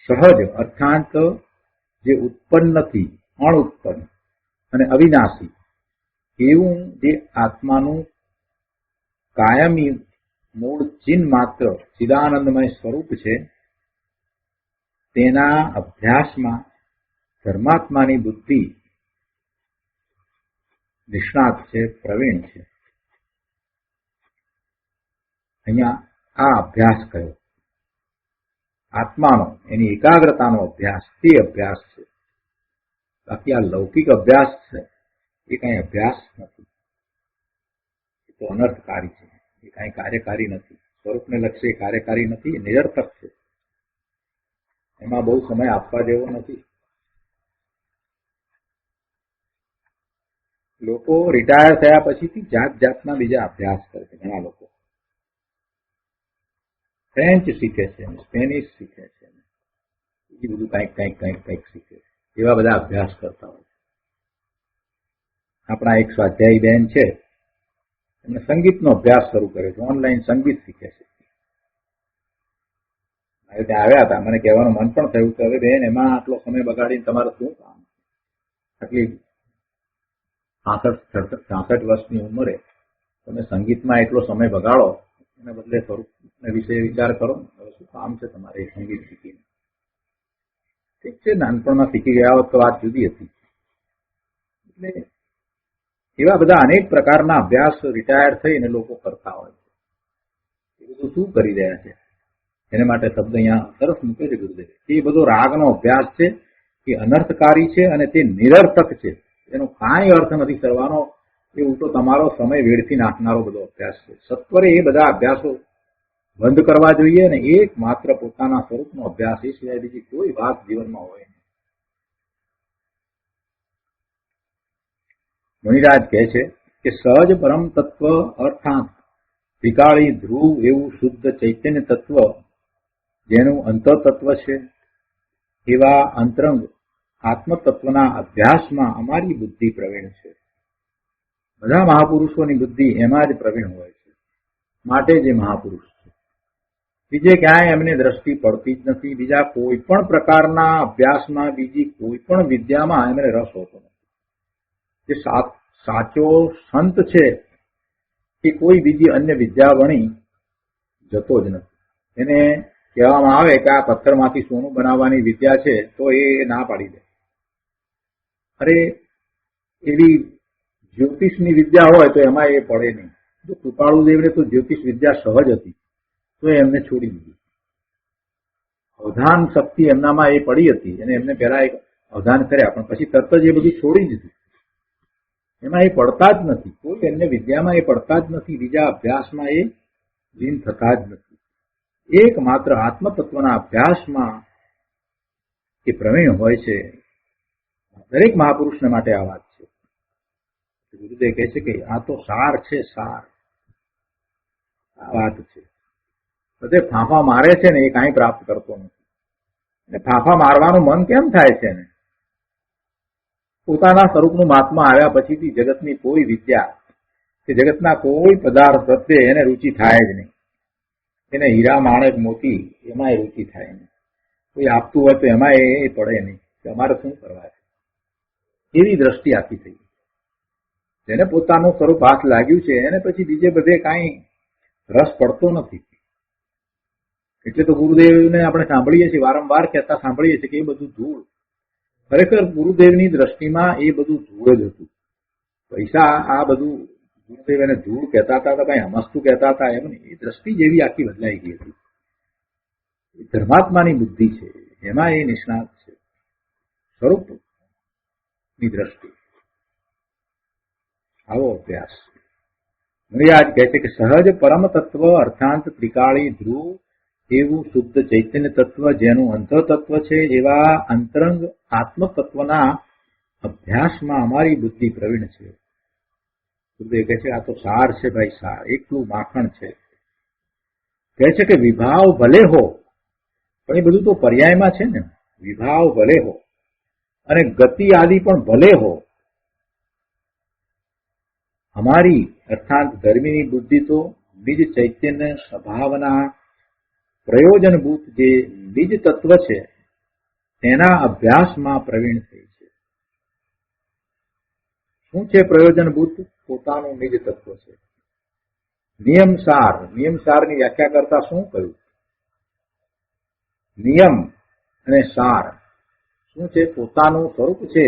સહજ અર્થાત જે ઉત્પન્ન નથી, અણઉત્પન્ન અને અવિનાશી એવું જે આત્માનું કાયમી મૂળ ચિન્હ માત્ર ચિદાનંદમય સ્વરૂપ છે, તેના અભ્યાસમાં ધર્માત્માની બુદ્ધિ નિષ્ણાત છે, પ્રવીણ છે. અહીંયા આ અભ્યાસ કયો? આત્માનો, એની એકાગ્રતાનો અભ્યાસ, તે અભ્યાસ છે. બાકી આ લૌકિક અભ્યાસ છે એ કઈ અભ્યાસ નથી, એ તો અનર્થકારી છે, એ કઈ કાર્યકારી નથી, સ્વરૂપને લક્ષ્ય કાર્યકારી નથી, એ નિરર્થક છે. એમાં બહુ સમય આપવા જેવો નથી. લોકો રિટાયર થયા પછીથી જાત જાતના બીજા અભ્યાસ કરે છે. ઘણા લોકો ફ્રેન્ચ શીખે છે, સ્પેનિશ શીખે છે, બીજું બધું કંઈક શીખે છે. એવા બધા અભ્યાસ કરતા હોય છે. આપણા એક સ્વાધ્યાયી બેન છે, એમને સંગીતનો અભ્યાસ શરૂ કર્યો છે, ઓનલાઈન સંગીત શીખે છે. મારે ત્યાં આવ્યા હતા, મને કહેવાનું મન પણ થયું કે હવે બેન એમાં આટલો સમય બગાડીને તમારે શું કામ? આટલી 66 વર્ષની ઉંમરે તમે સંગીતમાં એટલો સમય બગાડો, એના બદલે સ્વરૂપ વિશે વિચાર કરો. હવે શું કામ છે તમારે એ સંગીત શીખીને? ઠીક છે, નાનપણમાં શીખી ગયા હોત તો વાત જુદી હતી. એટલે એવા બધા અનેક પ્રકારના અભ્યાસ રિટાયર થઈને લોકો કરતા હોય છે. એ બધું શું કરી રહ્યા છે? એને માટે શબ્દ અહીંયા સરસ મૂકે છે ગુરુદેવ. એ બધો રાગનો અભ્યાસ છે, એ અનર્થકારી છે અને તે નિરર્થક છે. એનો કાંઈ અર્થ નથી કરવાનો. એ ઉલટો તમારો સમય વેડફી નાખનારો બધો અભ્યાસ છે. સત્વરે એ બધા અભ્યાસો બંધ કરવા જોઈએ, અને એક માત્ર પોતાના સ્વરૂપનો અભ્યાસ, એ સિવાય બીજી કોઈ વાત જીવનમાં હોય નહીં. મુનિરાજ કહે છે કે સહજ પરમ તત્વ અર્થાત ત્રિકાળી ધ્રુવ એવું શુદ્ધ ચૈતન્ય તત્વ જેનું અંતર તત્વ છે, એવા અંતરંગ આત્મતત્વના અભ્યાસમાં અમારી બુદ્ધિ પ્રવીણ છે. બધા મહાપુરુષોની બુદ્ધિ એમાં જ પ્રવીણ હોય છે, માટે જે મહાપુરુષ છે. બીજે ક્યાંય એમને દ્રષ્ટિ પડતી જ નથી. બીજા કોઈ પણ પ્રકારના અભ્યાસમાં, બીજી કોઈ પણ વિદ્યામાં એમને રસ હોતો નથી. જે સાચો સંત છે એ કોઈ બીજી અન્ય વિદ્યા ભણી જતો જ નથી. એને કહેવામાં આવે કે આ પથ્થરમાંથી સોનું બનાવવાની વિદ્યા છે, તો એ ના પાડી દે. અરે એવી જ્યોતિષની વિદ્યા હોય તો એમાં એ પડે નહીં. જો કૃપાળુદેવને તો જ્યોતિષ વિદ્યા સહજ હતી તો એમને છોડી દીધી. અવધાન શક્તિ એમનામાં એ પડી હતી, અને એમને પહેલા એક અવધાન કર્યા, પણ પછી તરત જ એ બધું છોડી દીધું. એમાં એ પડતા જ નથી, કોઈ અન્ય વિદ્યામાં એ પડતા જ નથી, બીજા અભ્યાસમાં એ લીન થતા જ નથી. એકમાત્ર આત્મતત્વના અભ્યાસમાં એ પ્રવીણ હોય છે. દરેક મહાપુરુષને માટે આ વાત છે. ગુરુદેવ કહે છે કે આ તો સાર છે, સાર આ વાત છે. બધે ફાંફા મારે છે ને એ કાંઈ પ્રાપ્ત કરતો નથી. ફાંફા મારવાનું મન કેમ થાય છે ને? પોતાના સ્વરૂપનું મહાત્મા આવ્યા પછીથી જગતની કોઈ વિદ્યા કે જગતના કોઈ પદાર્થ પ્રત્યે એને રુચિ થાય જ નહીં. એને હીરા માણેક મોતી એમાં રુચિ થાય નહીં. કોઈ આપતું હોય તો એમાં એ પડે નહીં કે અમારે શું કરવા છે. એવી દ્રષ્ટિ આખી થઈ. જેને પોતાનું સ્વરૂપ હાથ લાગ્યું છે એને પછી બીજે બધે કાંઈ રસ પડતો નથી. એટલે તો ગુરુદેવને આપણે સાંભળીએ છીએ, વારંવાર કહેતા સાંભળીએ છીએ કે એ બધું ધૂળ. ખરેખર ગુરુદેવની દ્રષ્ટિમાં એ બધું ધૂળ જ હતું. પૈસા આ બધું ગુરુદેવ એને ધૂળ કહેતા હતા તો કઈ હમસ્તું કહેતા હતા એમ નહીં. એ દ્રષ્ટિ જેવી આખી બદલાઈ ગઈ હતી. એ ધર્માત્માની બુદ્ધિ છે, એમાં એ નિષ્ણાત છે. સ્વરૂપની દ્રષ્ટિ. આવો અભ્યાસ મુનિરાજ કહે છે કે સહજ પરમ તત્વ અર્થાંત ત્રિકાળી ધ્રુવ એવું શુદ્ધ ચૈતન્ય તત્વ જેનું અંતર તત્વ છે એવા અંતરંગ આત્મ તત્વના અભ્યાસમાં અમારી બુદ્ધિ પ્રવીણ છે. ગુરુદેવ કહે છે આ તો સાર છે ભાઈ, સાર એકલું માખણ છે. કહે છે કે વિભાવ ભલે હો, પણ એ બધું તો પર્યાયમાં છે ને. વિભાવ ભલે હો અને ગતિ આદિ પણ ભલે હો, અમારી અર્થાત ધર્મીની બુદ્ધિ તો બીજ ચૈતન્ય સ્વભાવના પ્રયોજનભૂત જે બીજ તત્વ છે તેના અભ્યાસમાં પ્રવીણ થઈ છે. શું છે પ્રયોજનભૂત? પોતાનું બીજ તત્વ છે. નિયમસાર, નિયમસારની વ્યાખ્યા કરતા શું કહ્યું? નિયમ અને સાર શું છે? પોતાનું સ્વરૂપ છે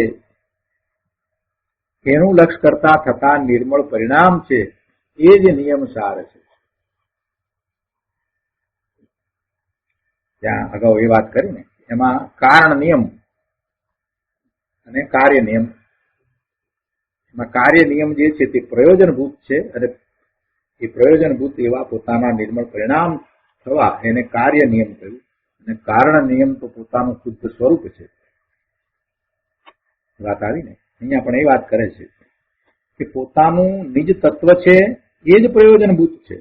એનું લક્ષ્ય કરતા થતા નિર્મળ પરિણામ છે એ જ નિયમ સાર છે. ત્યાં અગાઉ એ વાત કરી ને, એમાં કારણ નિયમ અને કાર્ય નિયમ. એમાં કાર્ય નિયમ જે છે તે પ્રયોજનભૂત છે અને એ પ્રયોજનભૂત એવા પોતાના નિર્મળ પરિણામ થવા એને કાર્ય નિયમ કહ્યું. અને કારણ નિયમ તો પોતાનું શુદ્ધ સ્વરૂપ છે. વાત આવી ને? અહીંયા પણ એ વાત કરે છે કે પોતાનું નિજ તત્વ છે એ જ પ્રયોજનભૂત છે.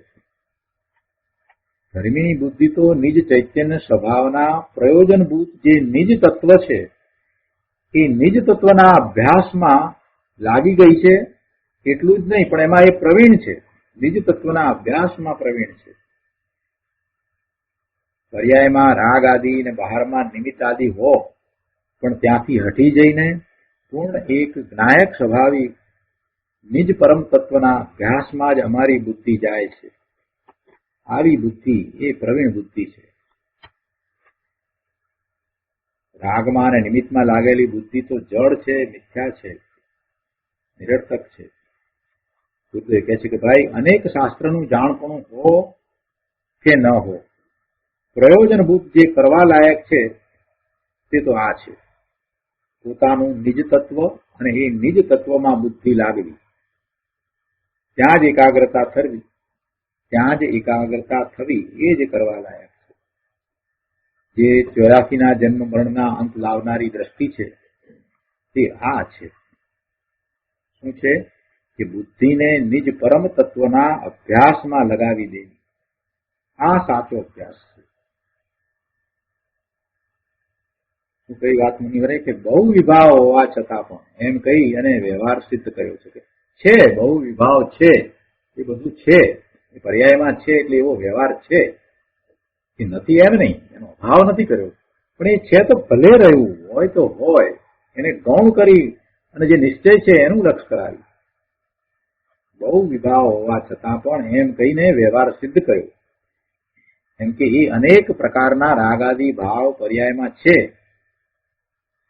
ધર્મીની બુદ્ધિ તો નિજ ચૈતન્ય સ્વભાવના પ્રયોજનભૂત જે નિજ તત્વ છે એ નિજ તત્વના અભ્યાસમાં લાગી ગઈ છે. એટલું જ નહીં પણ એમાં એ પ્રવીણ છે, નિજ તત્વના અભ્યાસમાં પ્રવીણ છે. પર્યાયમાં રાગ આદિ ને બહારમાં નિમિત્ત આદિ હો પણ ત્યાંથી હટી જઈને પૂર્ણ એક જ્ઞાયક સ્વભાવી નિજ પરમ તત્વના અભ્યાસમાં જ અમારી બુદ્ધિ જાય છે. આવી બુદ્ધિ એ પ્રવીણ બુદ્ધિ છે. રાગમાં અને નિમિત્તમાં લાગેલી બુદ્ધિ તો જડ છે, મિથ્યા છે, નિરર્થક છે. ગુરુદેવ કહે છે કે ભાઈ અનેક શાસ્ત્રનું જાણપણું હો કે ન હો, પ્રયોજનભૂત જે કરવા લાયક છે તે તો આ છે. પોતાનું નિજ તત્વ અને એ નિજ તત્વમાં બુદ્ધિ લાગવી, ત્યાં જ એકાગ્રતા થવી, ત્યાં જ એકાગ્રતા થવી એ જ કરવા લાયક છે. જે 84ના જન્મ મરણના અંત લાવનારી દ્રષ્ટિ છે તે આ છે. શું છે? કે બુદ્ધિને નિજ પરમ તત્વના અભ્યાસમાં લગાવી દેવી. આ સાચો અભ્યાસ છે. શું કઈ વાત મુનિવરે કે બહુ વિભાવ હોવા છતાં પણ એમ કહી અને વ્યવહાર સિદ્ધ કર્યો છે બહુ વિભાવ છે, એ બધું છે, એ પર્યાયમાં છે એટલે એવો વ્યવહાર છે એ નથી એમ નહીં, એનો અભાવ નથી કર્યો. પણ એ છે તો ભલે રહ્યું હોય તો હોય, એને ગૌણ કરી અને જે નિશ્ચય છે એનું લક્ષ્ય કરાવ્યું. બહુ વિભાવ હોવા છતાં પણ એમ કહીને વ્યવહાર સિદ્ધ કર્યો. એમ કે એ અનેક પ્રકારના રાગાદી ભાવ પર્યાયમાં છે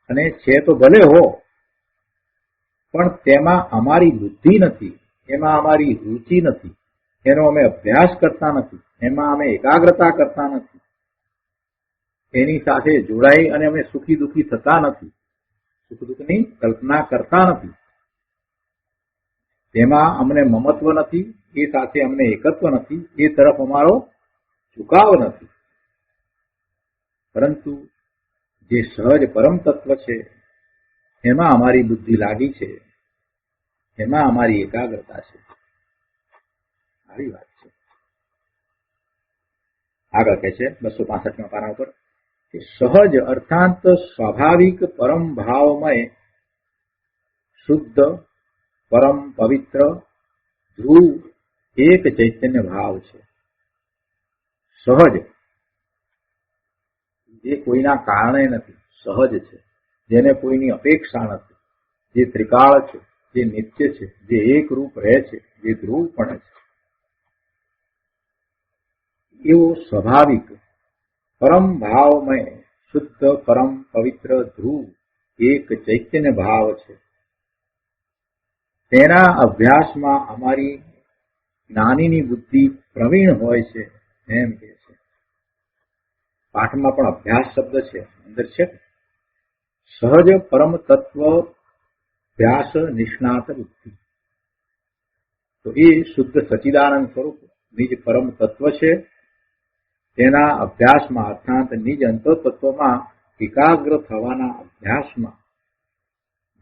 અને છે તો ભલે હો પણ તેમાં અમારી બુદ્ધિ નથી, એમાં અમારી રુચિ નથી, એનો અમે અભ્યાસ કરતા નથી, એમાં અમે એકાગ્રતા કરતા નથી, એની સાથે જોડાઈ અને અમે સુખી દુઃખી થતા નથી, સુખ દુઃખની કલ્પના કરતા નથી, તેમાં અમને મમત્વ નથી, એ સાથે અમને એકત્વ નથી, એ તરફ અમારો ઝુકાવ નથી. પરંતુ જે સહજ પરમ તત્વ છે એમાં અમારી બુદ્ધિ લાગી છે, એમાં અમારી એકાગ્રતા છે. આવી વાત છે. આગળ કહે છે 265માં પાના ઉપર કે સહજ અર્થાત સ્વાભાવિક પરમ ભાવમય શુદ્ધ પરમ પવિત્ર ધ્રુવ એક ચૈતન્ય ભાવ છે. સહજ જે કોઈના કારણે નથી, સહજ છે, જેને કોઈની અપેક્ષા નથી, જે ત્રિકાળ છે, જે નિત્ય છે, જે એક રૂપ રહે છે, જે ધ્રુવ પણ છે, એવો સ્વાભાવિક પરમ ભાવમય શુદ્ધ પરમ પવિત્ર ધ્રુવ એક ચૈતન્ય ભાવ છે. તેના અભ્યાસમાં અમારી જ્ઞાનીની બુદ્ધિ પ્રવીણ હોય છે એમ કે છે. પાઠમાં પણ અભ્યાસ શબ્દ છે, અંદર છે સહજ પરમ તત્વ અભ્યાસ નિષ્ણાત બુદ્ધિ. તો એ શુદ્ધ સચિદાનંદ સ્વરૂપ નિજ પરમ તત્વ છે. તેના અભ્યાસમાં અર્થાત નિજ અંતઃતત્વમાં એકાગ્ર થવાના અભ્યાસમાં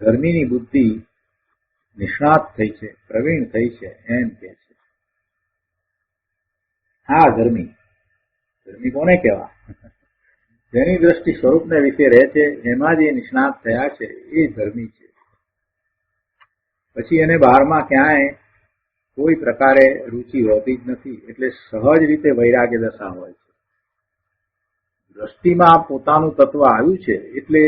ધર્મીની બુદ્ધિ નિષ્ણાત થઈ છે, પ્રવીણ થઈ છે એમ કે છે. હા, ધર્મી કોને કહેવા? જેની દ્રષ્ટિ સ્વરૂપને વિશે રહે છે એમાં જે નિષ્ણાત થયા છે એ ધર્મી છે. પછી એને બહારમાં ક્યાંય કોઈ પ્રકારે રુચિ હોતી જ નથી, એટલે સહજ રીતે વૈરાગ્ય દશા હોય છે. દ્રષ્ટિમાં પોતાનું તત્વ આવ્યું છે એટલે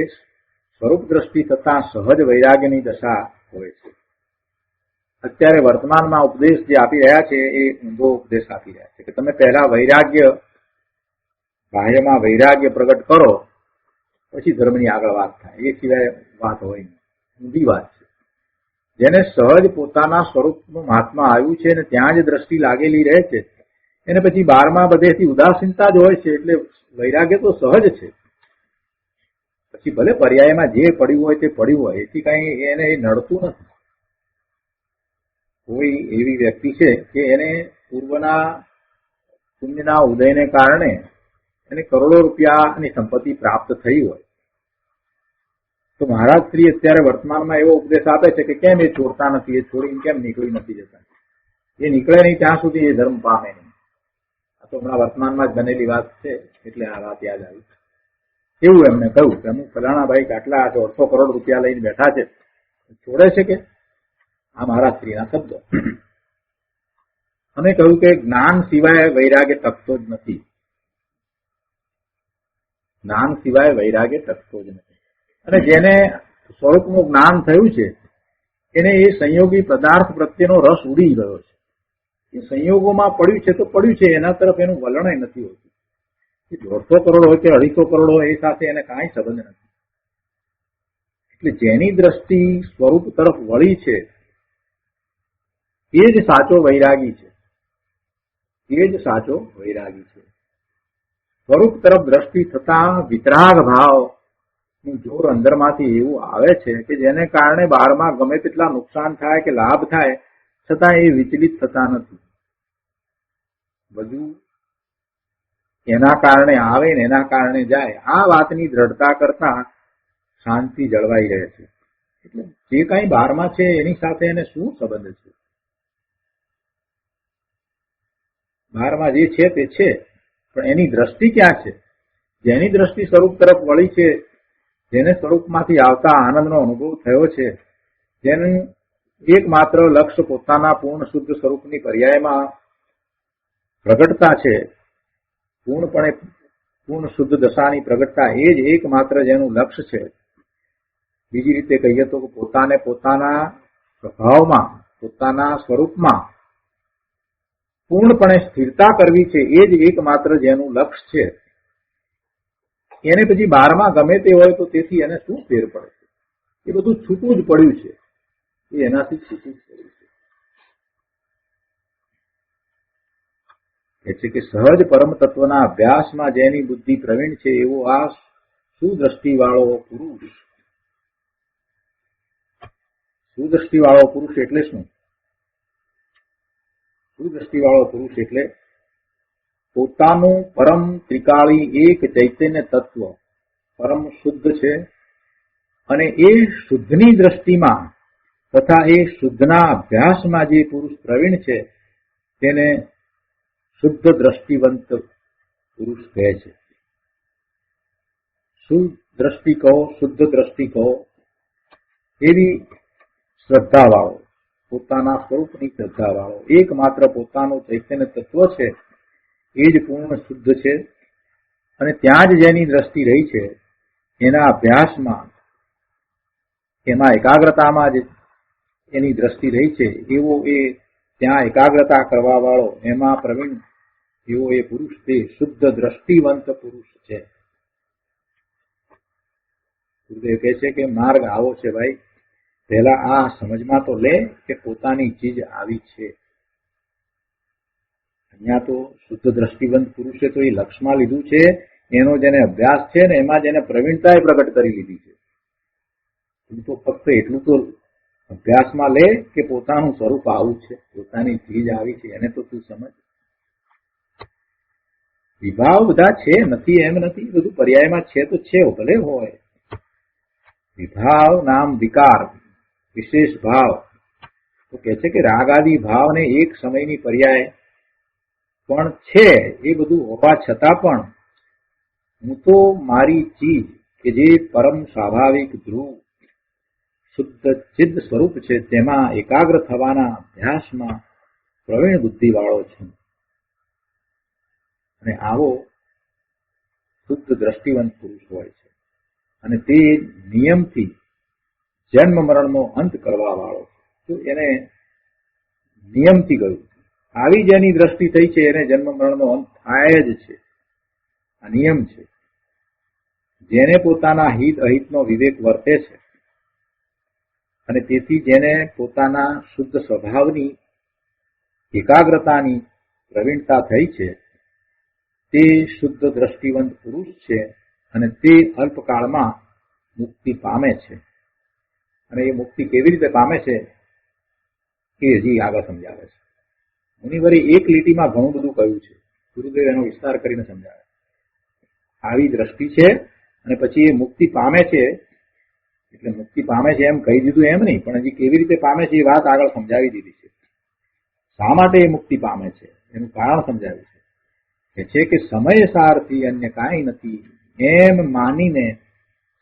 સ્વરૂપ દ્રષ્ટિ થતા સહજ વૈરાગ્યની દશા હોય છે. અત્યારે વર્તમાનમાં ઉપદેશ જે આપી રહ્યા છે એ ઊંધો ઉપદેશ આપી રહ્યા છે કે તમે પહેલા વૈરાગ્ય, બાહ્યમાં વૈરાગ્ય પ્રગટ કરો પછી ધર્મની આગળ વાત થાય, એ સિવાય વાત હોય નહીં. ઊંધી વાત છે. જેને સહજ પોતાના સ્વરૂપનું મહાત્મા આવ્યું છે અને ત્યાં જ દ્રષ્ટિ લાગેલી રહે છે એને પછી બારમાં બધેથી ઉદાસીનતા જ હોય છે, એટલે વૈરાગ્ય તો સહજ છે. પછી ભલે પર્યાયમાં જે પડ્યું હોય તે પડ્યું હોય, એથી કઈ એને નડતું નથી. કોઈ એવી વ્યક્તિ છે કે એને પૂર્વના પુણ્યના ઉદયને કારણે એને કરોડો રૂપિયાની સંપત્તિ પ્રાપ્ત થઈ હોય, તો મહારાજ શ્રી અત્યારે વર્તમાનમાં એવો ઉપદેશ આપે છે કે કેમ એ છોડતા નથી, એ છોડીને કેમ નીકળી નથી જતા. એ નીકળે નહીં ત્યાં સુધી એ ધર્મ પામે નહીં. આ તો હમણાં વર્તમાનમાં જ બનેલી વાત છે, એટલે આ વાત યાદ આવી. એવું એમને કહ્યું કે અમુક ફલાણા ભાઈ આટલા 150 કરોડ રૂપિયા લઈને બેઠા છે, છોડે છે કે? આ મહારાજ શ્રીના શબ્દો. અમે કહ્યું કે જ્ઞાન સિવાય વૈરાગ્ય ટકતો જ નથી. જ્ઞાન સિવાય વૈરાગ્ય ટકતો જ નથી. અને જેને સ્વરૂપનું જ્ઞાન થયું છે એને એ સંયોગી પદાર્થ પ્રત્યેનો રસ ઉડી ગયો છે. એ સંયોગોમાં પડ્યું છે તો પડ્યું છે, એના તરફ એનું વલણ નથી હોતું. 150 કરોડ હોય કે 250 કરોડ હોય એ સાથે એને કાંઈ સંબંધ નથી. એટલે જેની દ્રષ્ટિ સ્વરૂપ તરફ વળી છે એ જ સાચો વૈરાગી છે. એ જ સાચો વૈરાગી છે. સ્વરૂપ તરફ દ્રષ્ટિ થતા વિતરાગ ભાવ નું જોર અંદરમાંથી એવું આવે છે કે જેને કારણે બહારમાં ગમે તેટલા નુકસાન થાય કે લાભ થાય છતાં એ વિચલિત થતા નથી. બધું એના કારણે આવે ને એના કારણે જાય, આ વાતની દ્રઢતા કરતા શાંતિ જળવાઈ રહે છે. એટલે જે કઈ બહારમાં છે એની સાથે એને શું સંબંધ છે? બહારમાં જે છે તે છે, પણ એની દ્રષ્ટિ ક્યાં છે? જેની દ્રષ્ટિ સ્વરૂપ તરફ વળી છે, જેને સ્વરૂપમાંથી આવતા આનંદનો અનુભવ થયો છે, જેનું એકમાત્ર લક્ષ્ય પોતાના પૂર્ણ શુદ્ધ સ્વરૂપની પર્યાયમાં પ્રગટતા છે, પૂર્ણપણે પૂર્ણ શુદ્ધ દશાની પ્રગટતા એ જ એકમાત્ર જેનું લક્ષ્ય છે. બીજી રીતે કહીએ તો પોતાને પોતાના સ્વભાવમાં, પોતાના સ્વરૂપમાં પૂર્ણપણે સ્થિરતા કરવી છે, એ જ એકમાત્ર જેનું લક્ષ્ય છે. એને પછી બહારમાં ગમે તે હોય તો તેથી એને શું ફેર પડે છે? એ બધું છૂટું જ પડ્યું છે, એ એનાથી છૂટું જ પડ્યું છે. એટલે કે સહજ પરમ તત્વના અભ્યાસમાં જેની બુદ્ધિ પ્રવીણ છે એવો આ સુદ્રષ્ટિવાળો પુરુષ. સુદ્રષ્ટિવાળો પુરુષ એટલે શું? સુદ્રષ્ટિવાળો પુરુષ એટલે પોતાનું પરમ ત્રિકાળી એક ચૈતન્ય તત્વ પરમ શુદ્ધ છે અને એ શુદ્ધની દ્રષ્ટિમાં તથા એ શુદ્ધના અભ્યાસમાં જે પુરુષ પ્રવીણ છે તેને શુદ્ધ દ્રષ્ટિવંત પુરુષ કહે છે. શુદ્ધ દ્રષ્ટિ કહો, શુદ્ધ દ્રષ્ટિ કહો, એવી શ્રદ્ધાવાળો, પોતાના સ્વરૂપની શ્રદ્ધાવાળો, એકમાત્ર પોતાનું ચૈતન્ય તત્વ છે એ જ પૂર્ણ શુદ્ધ છે અને ત્યાં જ જેની દ્રષ્ટિ રહી છે એના અભ્યાસમાં, એમાં એકાગ્રતામાં જ એની દ્રષ્ટિ રહી છે એવો એ ત્યાં એકાગ્રતા કરવા વાળો, એમાં પ્રવીણ એવો એ પુરુષ તે શુદ્ધ દ્રષ્ટિવંત પુરુષ છે. ગુરુદેવ કહે છે કે માર્ગ આવો છે ભાઈ, પહેલા આ સમજમાં તો લે કે પોતાની ચીજ આવી છે. અહીંયા તો શુદ્ધ દ્રષ્ટિવંત પુરુષે તો એ લક્ષમાં લીધું છે, એનો જેને અભ્યાસ છે ને એમાં જેને પ્રવીણતાએ પ્રગટ કરી લીધી છે. તું તો ફક્ત એટલું તો અભ્યાસમાં લે કે પોતાનું સ્વરૂપ આવું છે, પોતાની ચીજ આવી છે, એને તો તું સમજ. વિભાવ બધા છે, નથી એમ નથી, બધું પર્યાયમાં છે તો છે, ભલે હોય. વિભાવ નામ વિકાર, વિશેષ ભાવ. તો કે છે કે રાગ આદિ ભાવને એક સમયની પર્યાય પણ છે, એ બધું હોવા છતાં પણ હું તો મારી ચીજ કે જે પરમ સ્વાભાવિક ધ્રુવ શુદ્ધ ચિદ્દ સ્વરૂપ છે તેમાં એકાગ્ર થવાના અભ્યાસમાં પ્રવીણ બુદ્ધિ વાળો છું. અને આવો શુદ્ધ દ્રષ્ટિવંત પુરુષ હોય છે અને તે નિયમથી જન્મ મરણનો અંત કરવા વાળો છે. તો એને નિયમથી ગયું, આવી જેની દ્રષ્ટિ થઈ છે એને જન્મ મરણનો અંત થાય જ છે, આ નિયમ છે. જેને પોતાના હિત અહિતનો વિવેક વર્તે છે અને તેથી જેને પોતાના શુદ્ધ સ્વભાવની એકાગ્રતાની પ્રવીણતા થઈ છે તે શુદ્ધ દ્રષ્ટિવંત પુરુષ છે અને તે અલ્પકાળમાં મુક્તિ પામે છે. અને એ મુક્તિ કેવી રીતે પામે છે એ હજી આગળ સમજાવે છે. મુનિવરે એક લીટીમાં ઘણું બધું કહ્યું છે, ગુરુદેવ એનો વિસ્તાર કરીને સમજાવે. આવી દ્રષ્ટિ છે અને પછી એ મુક્તિ પામે છે, એટલે મુક્તિ પામે છે એમ કહી દીધું એમ નહીં, પણ હજી કેવી રીતે પામે છે એ વાત આગળ સમજાવી દીધી છે. શા માટે એ મુક્તિ પામે છે એનું કારણ સમજાવ્યું છે. કે છે કે સમય સારથી અન્ય કાંઈ નથી એમ માનીને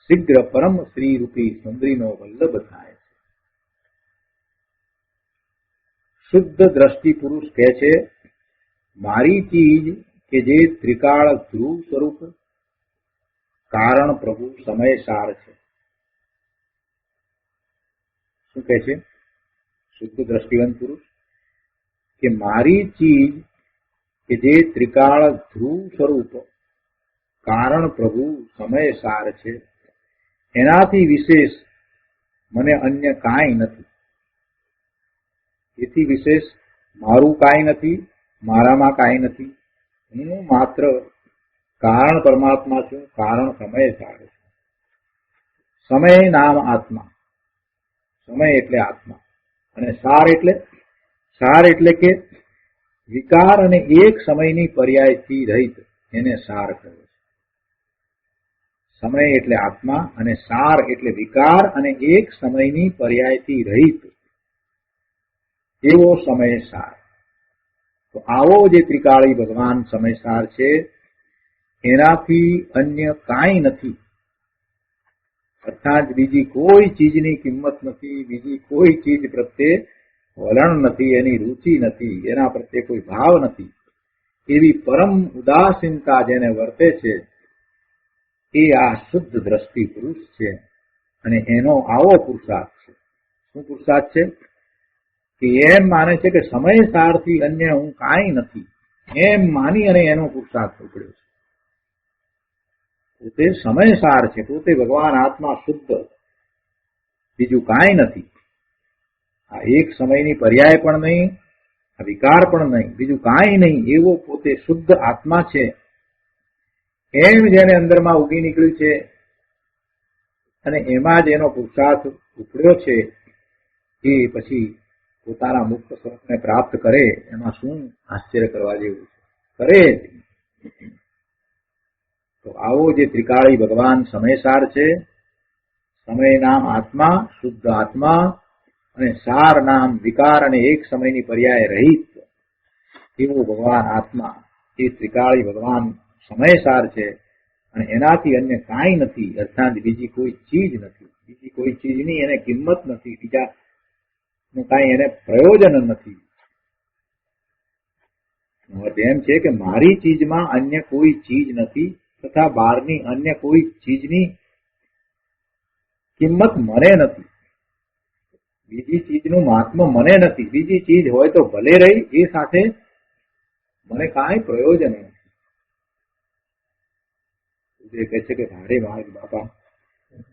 શીઘ્ર પરમ શ્રી રૂપી સુંદરીનો વલ્લભ થાય છે. શુદ્ધ દ્રષ્ટિ પુરુષ કહે છે મારી ચીજ કે જે ત્રિકાળ ધ્રુવ સ્વરૂપ કારણ પ્રભુ સમય સાર છે. શું કહે છે શુદ્ધ દ્રષ્ટિવંત પુરુષ? કે મારી ચીજ કે જે ત્રિકાળ ધ્રુવ સ્વરૂપ કારણ પ્રભુ સમય સાર છે, એનાથી વિશેષ મને અન્ય કાંઈ નથી. એથી વિશેષ મારું કાંઈ નથી, મારામાં કાંઈ નથી. હું માત્ર કારણ પરમાત્મા છું, કારણ સમય સાર છે. સમય નામ આત્મા, સમય એટલે આત્મા, અને સાર એટલે કે વિકાર અને એક સમયની પર્યાયથી રહિત, એને સાર કહે છે. સમય એટલે આત્મા અને સાર એટલે વિકાર અને એક સમયની પર્યાયથી રહિત એવો સમય સાર. તો આવો જે ત્રિકાળી ભગવાન સમય સાર છે એનાથી અન્ય કાંઈ નથી, અર્થાત બીજી કોઈ ચીજની કિંમત નથી, બીજી કોઈ ચીજ પ્રત્યે વલણ નથી, એની રુચિ નથી, એના પ્રત્યે કોઈ ભાવ નથી. એવી પરમ ઉદાસીનતા જેને વર્તે છે એ આ શુદ્ધ દ્રષ્ટિ પુરુષ છે અને એનો આવો પુરુષાર્થ છે. શું પુરુષાર્થ છે? કે એમ માને છે કે સમય સારથી અન્ય હું કાંઈ નથી, એમ માની અને એનો પુરુષાર્થ ઉપડ્યો છે. પોતે સમય સાર છે, પોતે ભગવાન આત્મા શુદ્ધ, બીજું કાંઈ નથી. આ એક સમયની પર્યાય પણ નહીં, આ વિકાર પણ નહીં, બીજું કાંઈ નહીં, એવો પોતે શુદ્ધ આત્મા છે. એમ જેને અંદરમાં ઉગી નીકળ્યું છે અને એમાં જ એનો પુરુષાર્થ ઉપડ્યો છે એ પછી પોતાના મુક્ત સ્વરૂપને પ્રાપ્ત કરે એમાં શું આશ્ચર્ય કરવા જેવું છે? કરે. તો આવો જે ત્રિકાળી ભગવાન સમયસાર છે, સમય નામ આત્મા, શુદ્ધ આત્મા, અને સાર નામ વિકાર અને એક સમયની પર્યાય રહિત એવો ભગવાન આત્મા, એ ત્રિકાળી ભગવાન સમયસાર છે. અને એનાથી અન્ય કાંઈ નથી, અર્થાત બીજી કોઈ ચીજ નથી, બીજી કોઈ ચીજની એને કિંમત નથી, બીજાનું કાંઈ એને પ્રયોજન નથી. એમ છે કે મારી ચીજમાં અન્ય કોઈ ચીજ નથી તથા બહારની અન્ય કોઈ ચીજની કિંમત મને નથી, બીજી ચીજનું મહાત્મ મને નથી. બીજી ચીજ હોય તો ભલે રહી, એ સાથે મને કાંઈ પ્રયોજન નથી. કહે છે કે ભારે માર્ગ બાપા,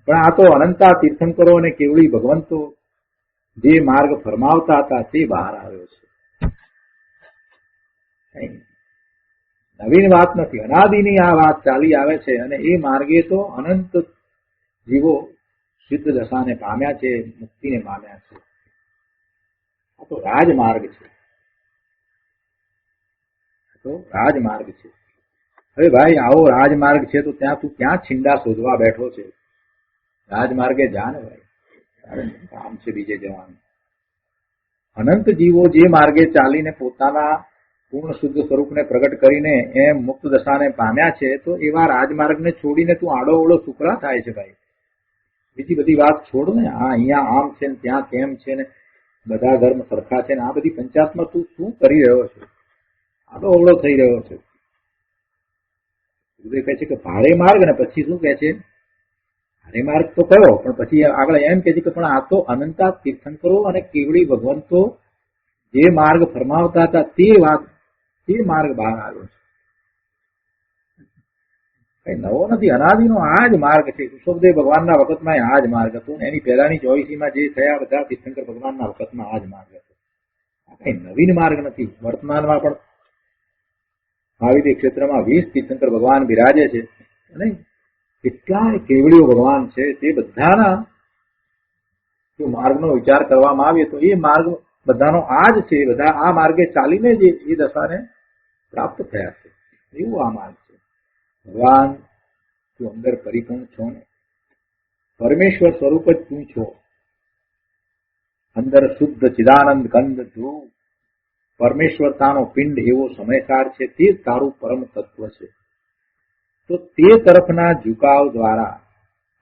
પણ આ તો અનંતા તીર્થંકરો અને કેવળી ભગવંતો જે માર્ગ ફરમાવતા હતા તે બહાર આવ્યો છે. નવીન વાત નથી, અનાદિની આ વાત ચાલી આવે છે. અને એ માર્ગે તો અનંત જીવો સિદ્ધ દશાને પામ્યા છે, મુક્તિને પામ્યા છે. આ તો રાજમાર્ગ છે, તો રાજમાર્ગ છે. હવે ભાઈ આવો રાજમાર્ગ છે તો ત્યાં તું ક્યાં છીંડા શોધવા બેઠો છે? રાજમાર્ગે જા ને ભાઈ, કામ છે બીજે જવાનું. અનંત જીવો જે માર્ગે ચાલીને પોતાના પૂર્ણ શુદ્ધ સ્વરૂપને પ્રગટ કરીને એમ મુક્ત દશાને પામ્યા છે, તો એવા રાજમાર્ગને છોડીને તું આડો ઓળો સુકરા થાય છે ભાઈ. બીજી બધી વાત છોડ ને, આ અહીંયા આમ છે ને ત્યાં તેમ છે ને બધા ધર્મ સરખા છે ને આ બધી પંચાયતમાં તું શું કરી રહ્યો છે? આડો ઓળો થઈ રહ્યો છે. ગુરુદેવ કહે છે કે ભારે માર્ગ, ને પછી શું કહે છે? ભારે માર્ગ તો કયો, પણ પછી આગળ એમ કહે છે કે પણ આ તો અનંતા તીર્થંકરો અને કેવળી ભગવંતો જે માર્ગ ફરમાવતા હતા તે માર્ગ બહાર આવ્યો છે. કઈ નવો નથી, અનાદિનો આ જ માર્ગ છે. ઋષભદેવ ભગવાનના વખતમાં આ જ માર્ગ હતો, ને એની પહેલાની 24માં જે થયા બધા તીર્થંકર ભગવાનના વખતમાં આ જ માર્ગ હતો. આ કઈ નવીન માર્ગ નથી. વર્તમાનમાં પણ ભાવિક ક્ષેત્રમાં 20 તીર્થંકર ભગવાન બિરાજે છે, અને કેટલાય કેવડીઓ ભગવાન છે. તે બધાના જો માર્ગનો વિચાર કરવામાં આવે તો એ માર્ગ બધાનો આ જ છે. બધા આ માર્ગે ચાલીને જ એ દશાને પ્રાપ્ત થયા છે. એવું આ માર્ગ છે. ભગવાન તું અંદર પરિપૂર્ણ છો ને, પરમેશ્વર સ્વરૂપ જ તું છો. અંદર શુદ્ધ ચિદાનંદ ગંધ ધ્રુવ પરમેશ્વરતાનો પિંડ એવો સમયસાર છે, તે તારું પરમ તત્વ છે. તો તે તરફના ઝુકાવ દ્વારા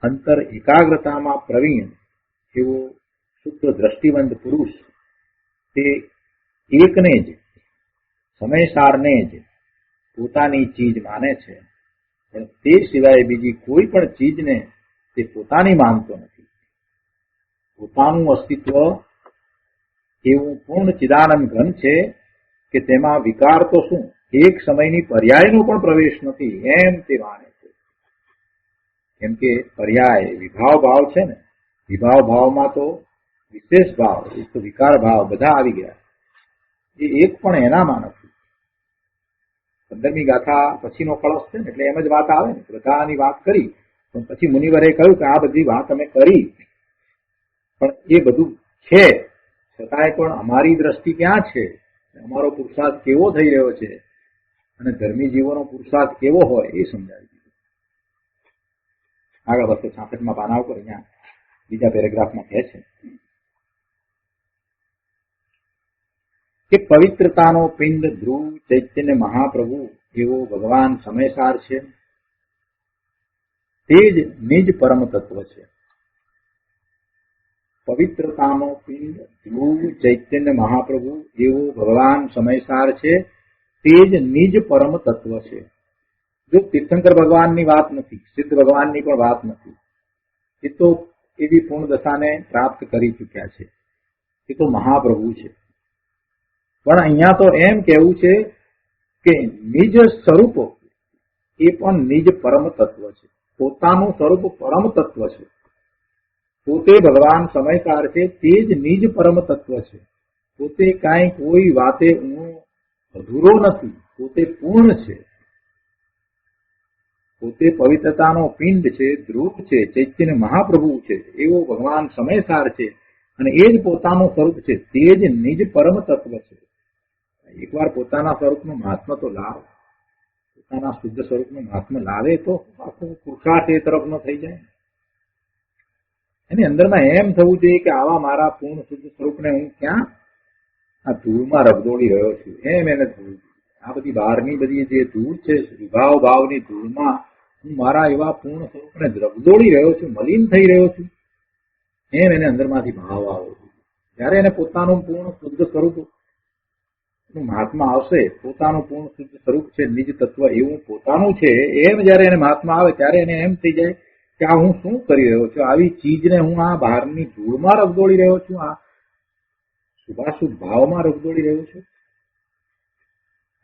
અંતર એકાગ્રતામાં પ્રવીણ એવો શુદ્ધ દ્રષ્ટિવંત પુરુષ તે એકને જ, સમયસારને જ પોતાની ચીજ માને છે. પણ તે સિવાય બીજી કોઈ પણ ચીજને તે પોતાની માનતો નથી. પોતાનું અસ્તિત્વ એવું પૂર્ણ ચિદાનંદ ઘન છે કે તેમાં વિકાર તો શું, એક સમયની પર્યાયનો પણ પ્રવેશ નથી, એમ તે માને છે. કેમ કે પર્યાય વિભાવ ભાવ છે ને, વિભાવ ભાવમાં તો વિશેષ ભાવ, એક તો વિકાર ભાવ બધા આવી ગયા. એ એક પણ એનામાં નથી. 15મી ગાથા પછીનો કળશ છે ને, એટલે એમ જ વાત આવે ને, બધાની વાત કરી, પણ પછી મુનિવરે કહ્યું કે આ બધી વાત અમે કરી, પણ એ બધું છે છતાંય પણ અમારી દ્રષ્ટિ ક્યાં છે, અમારો પુરુષાર્થ કેવો થઈ રહ્યો છે, અને ધર્મી જીવોનો પુરુષાર્થ કેવો હોય એ સમજાવી દીધું. આગળ 266માં પાના ઉપર અહીંયા બીજા પેરેગ્રાફમાં કહે છે કે પવિત્રતાનો પિંડ ધ્રુવ ચૈતન્ય મહાપ્રભુ એવો ભગવાન સમયસાર છે, તે જ નિજ પરમ તત્વ છે. પવિત્રતાનો પિંડ ધ્રુવ ચૈતન્ય મહાપ્રભુ એવો ભગવાન સમયસાર છે, તે જ નિજ પરમ તત્વ છે. જો તીર્થંકર ભગવાનની વાત નથી, સિદ્ધ ભગવાનની પણ વાત નથી. એ તો એવી પૂર્ણ દશાને પ્રાપ્ત કરી ચૂક્યા છે, એ તો મહાપ્રભુ છે. પણ અહીંયા તો એમ કહેવું છે કે નિજ સ્વરૂપ એ પણ નિજ પરમ તત્વ છે. પોતાનું સ્વરૂપ પરમ તત્વ છે. પોતે ભગવાન સમયસાર છે, તે જ નિજ પરમ તત્વ છે. પોતે કાંઈ કોઈ વાતે અધૂરો નથી, પોતે પૂર્ણ છે. પોતે પવિત્રતાનો પિંડ છે, ધ્રુવ છે, ચૈતન્ય મહાપ્રભુ છે, એવો ભગવાન સમયસાર છે, અને એ જ પોતાનું સ્વરૂપ છે, તે જ નિજ પરમ તત્વ છે. એકવાર પોતાના સ્વરૂપનું મહાત્મા તો લાવ. પોતાના શુદ્ધ સ્વરૂપનું મહાત્મા લાવે તો આખું પુરુષાર્થ એ તરફ ન થઈ જાય. એની અંદરમાં એમ થવું જોઈએ કે આવા મારા પૂર્ણ શુદ્ધ સ્વરૂપને હું ક્યાં આ ધૂળમાં રગદોડી રહ્યો છું, એમ એને થવું. આ બધી બહારની બધી જે ધૂળ છે, વિભાવ ભાવની ધૂળમાં હું મારા એવા પૂર્ણ સ્વરૂપને રગદોડી રહ્યો છું, મલિન થઈ રહ્યો છું, એમ એને અંદરમાંથી ભાવ આવે. જયારે એને પોતાનું પૂર્ણ શુદ્ધ સ્વરૂપ મહાત્મા આવશે, પોતાનું પૂર્ણ શુદ્ધ સ્વરૂપ છે, નિજ તત્વ એવું પોતાનું છે, એમ જયારે એને મહાત્મા આવે ત્યારે એને એમ થઈ જાય કે આ હું શું કરી રહ્યો છું, આવી ચીજને હું આ બહારની ધૂળમાં રગદોડી રહ્યો છું, આ શુભાશુભ ભાવમાં રગદોડી રહ્યો છું.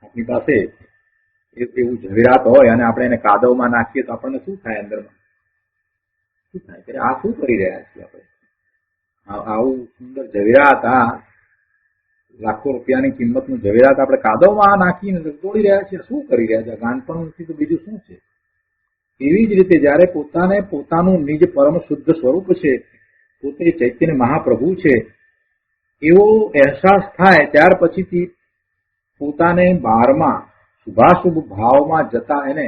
આપણી પાસે એવું ઝવેરાત હોય અને આપણે એને કાદવમાં નાખીએ તો આપણને શું થાય? અંદરમાં શું થાય કે આ શું કરી રહ્યા છીએ આપણે? આવું સુંદર ઝવેરાત, આ લાખો રૂપિયાની કિંમતનું ઝવેરાત આપણે કાદવમાં નાખીને રગદોડી રહ્યા છીએ, શું કરી રહ્યા છે? ગાંઠપણ નથી તો બીજું શું છે? એવી જ રીતે જયારે પોતાને પોતાનું નિજ પરમ શુદ્ધ સ્વરૂપ છે, પોતે ચૈતન્ય મહાપ્રભુ છે, એવો અહેસાસ થાય ત્યાર પછીથી પોતાને બહારમાં શુભાશુભ ભાવમાં જતા એને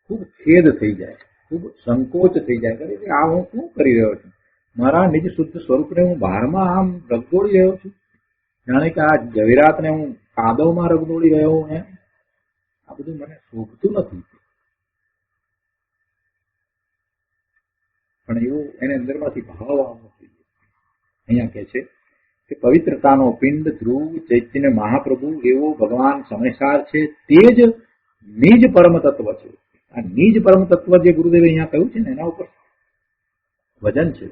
ખૂબ ખેદ થઈ જાય, ખૂબ સંકોચ થઈ જાય કે આ હું શું કરી રહ્યો છું? મારા નિજ શુદ્ધ સ્વરૂપને હું બહારમાં આમ રગદોડી રહ્યો છું, જાણે કે આ ઝવેરાતને હું કાદવમાં રગદોડી રહ્યો હું. એમ આ બધું મને શોભતું નથી. પણ એવું એને અંદરમાંથી ભાવ આવવો જોઈએ. અહીંયા કહે છે કે પવિત્રતાનો પિંડ ધ્રુવ ચૈતન્ય મહાપ્રભુ એવો ભગવાન સમયસાર છે, તે જ નિજ પરમ તત્વ છે. આ નિજ પરમ તત્વ જે ગુરુદેવે અહીંયા કહ્યું છે ને, એના ઉપર વજન છે.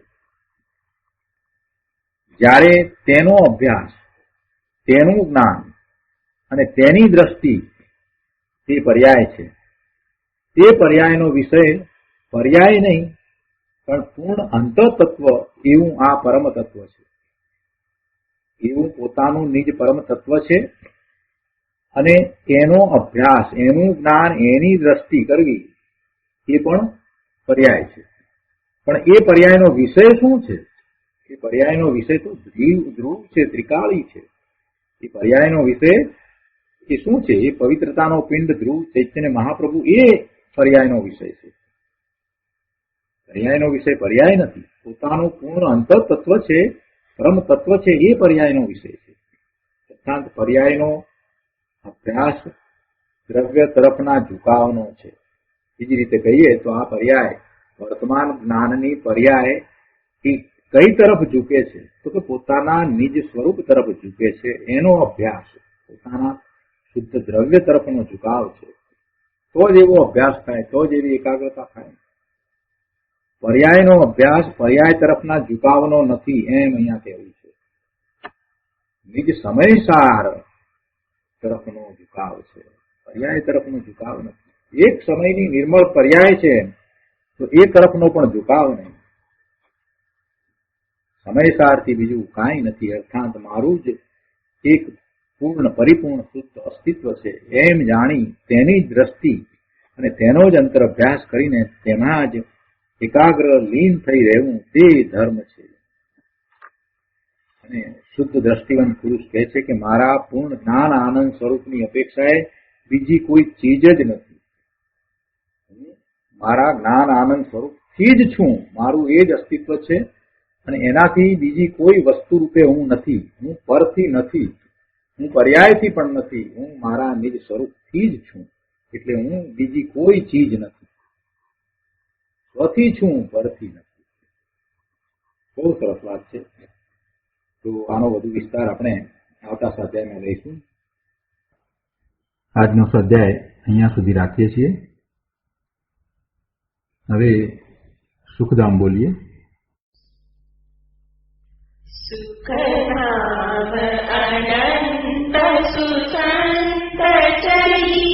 જ્યારે તેનો અભ્યાસ, તેનું જ્ઞાન અને તેની દ્રષ્ટિ તે પર્યાય છે. તે પર્યાયનો વિષય પર્યાય નહીં પણ પૂર્ણ અંતતત્વ એવું આ પરમ તત્વ છે. એવું પોતાનું નિજ પરમ તત્વ છે અને એનો અભ્યાસ, એનું જ્ઞાન, એની દ્રષ્ટિ કરવી એ પણ પર્યાય છે. પણ એ પર્યાયનો વિષય શું છે? એ પર્યાયનો વિષય તો ધ્રુવ છે, ત્રિકાળી છે. એ પર્યાયનો વિષય એ શું છે? એ પવિત્રતાનો પિંડ ધ્રુવ ચૈતન્ય મહાપ્રભુ એ પર્યાયનો વિષય છે. પર્યાયનો વિષય પર્યાય નથી. પોતાનું પૂર્ણ અંતર તત્વ છે, પરમ તત્વ છે, એ પર્યાયનો વિષય છે. સિદ્ધાંત પર્યાયનો અભ્યાસ દ્રવ્ય તરફના ઝુકાવનો છે. બીજી રીતે કહીએ તો આ પર્યાય વર્તમાન જ્ઞાનની પર્યાય એ કઈ તરફ ઝૂકે છે? તો કે પોતાના નિજ સ્વરૂપ તરફ ઝૂકે છે. એનો અભ્યાસ પોતાના શુદ્ધ દ્રવ્ય તરફનો ઝુકાવ છે. તો જ એવો અભ્યાસ થાય, તો જ એવી એકાગ્રતા થાય. પર્યાયનો અભ્યાસ પર્યાય તરફના ઝુકાવનો નથી, એમ અહીંયા કહેવું છે. નિજ સમયસાર તરફનો ઝુકાવ છે, પર્યાય તરફનો ઝુકાવ નથી. એક સમયની નિર્મળ પર્યાય છે તો એ તરફનો પણ ઝુકાવ નહીં. સમયસારથી બીજું કાંઈ નથી. અર્થાત મારું જ એક પૂર્ણ પરિપૂર્ણ શુદ્ધ અસ્તિત્વ છે એમ જાણી તેની દ્રષ્ટિ અને તેનો જ અંતર અભ્યાસ કરીને તેમાં જ એકાગ્ર લીન થઈ રહેવું તે ધર્મ છે. અને શુદ્ધ દ્રષ્ટિવંત પુરુષ કહે છે કે મારા પૂર્ણ જ્ઞાન આનંદ સ્વરૂપની અપેક્ષાએ બીજી કોઈ ચીજ જ નથી. મારા જ્ઞાન આનંદ સ્વરૂપથી જ છું, મારું એ જ અસ્તિત્વ છે અને એનાથી બીજી કોઈ વસ્તુ રૂપે હું નથી. હું પરથી નથી, હું પર્યાયથી પણ નથી, હું મારા નિજ સ્વરૂપથી જ છું. એટલે હું બીજી કોઈ ચીજ નથી, સ્વથી છું, પરથી નથી. બહુ સરસ વાત છે. તો આનો વધુ વિસ્તાર આપણે આવતા સ્વાધ્યાયમાં લઈશું. આજનો સ્વાધ્યાય અહીંયા સુધી રાખીએ છીએ. હવે સુખધામ બોલીએ. સુખધામ અનંત સુસંત ચરી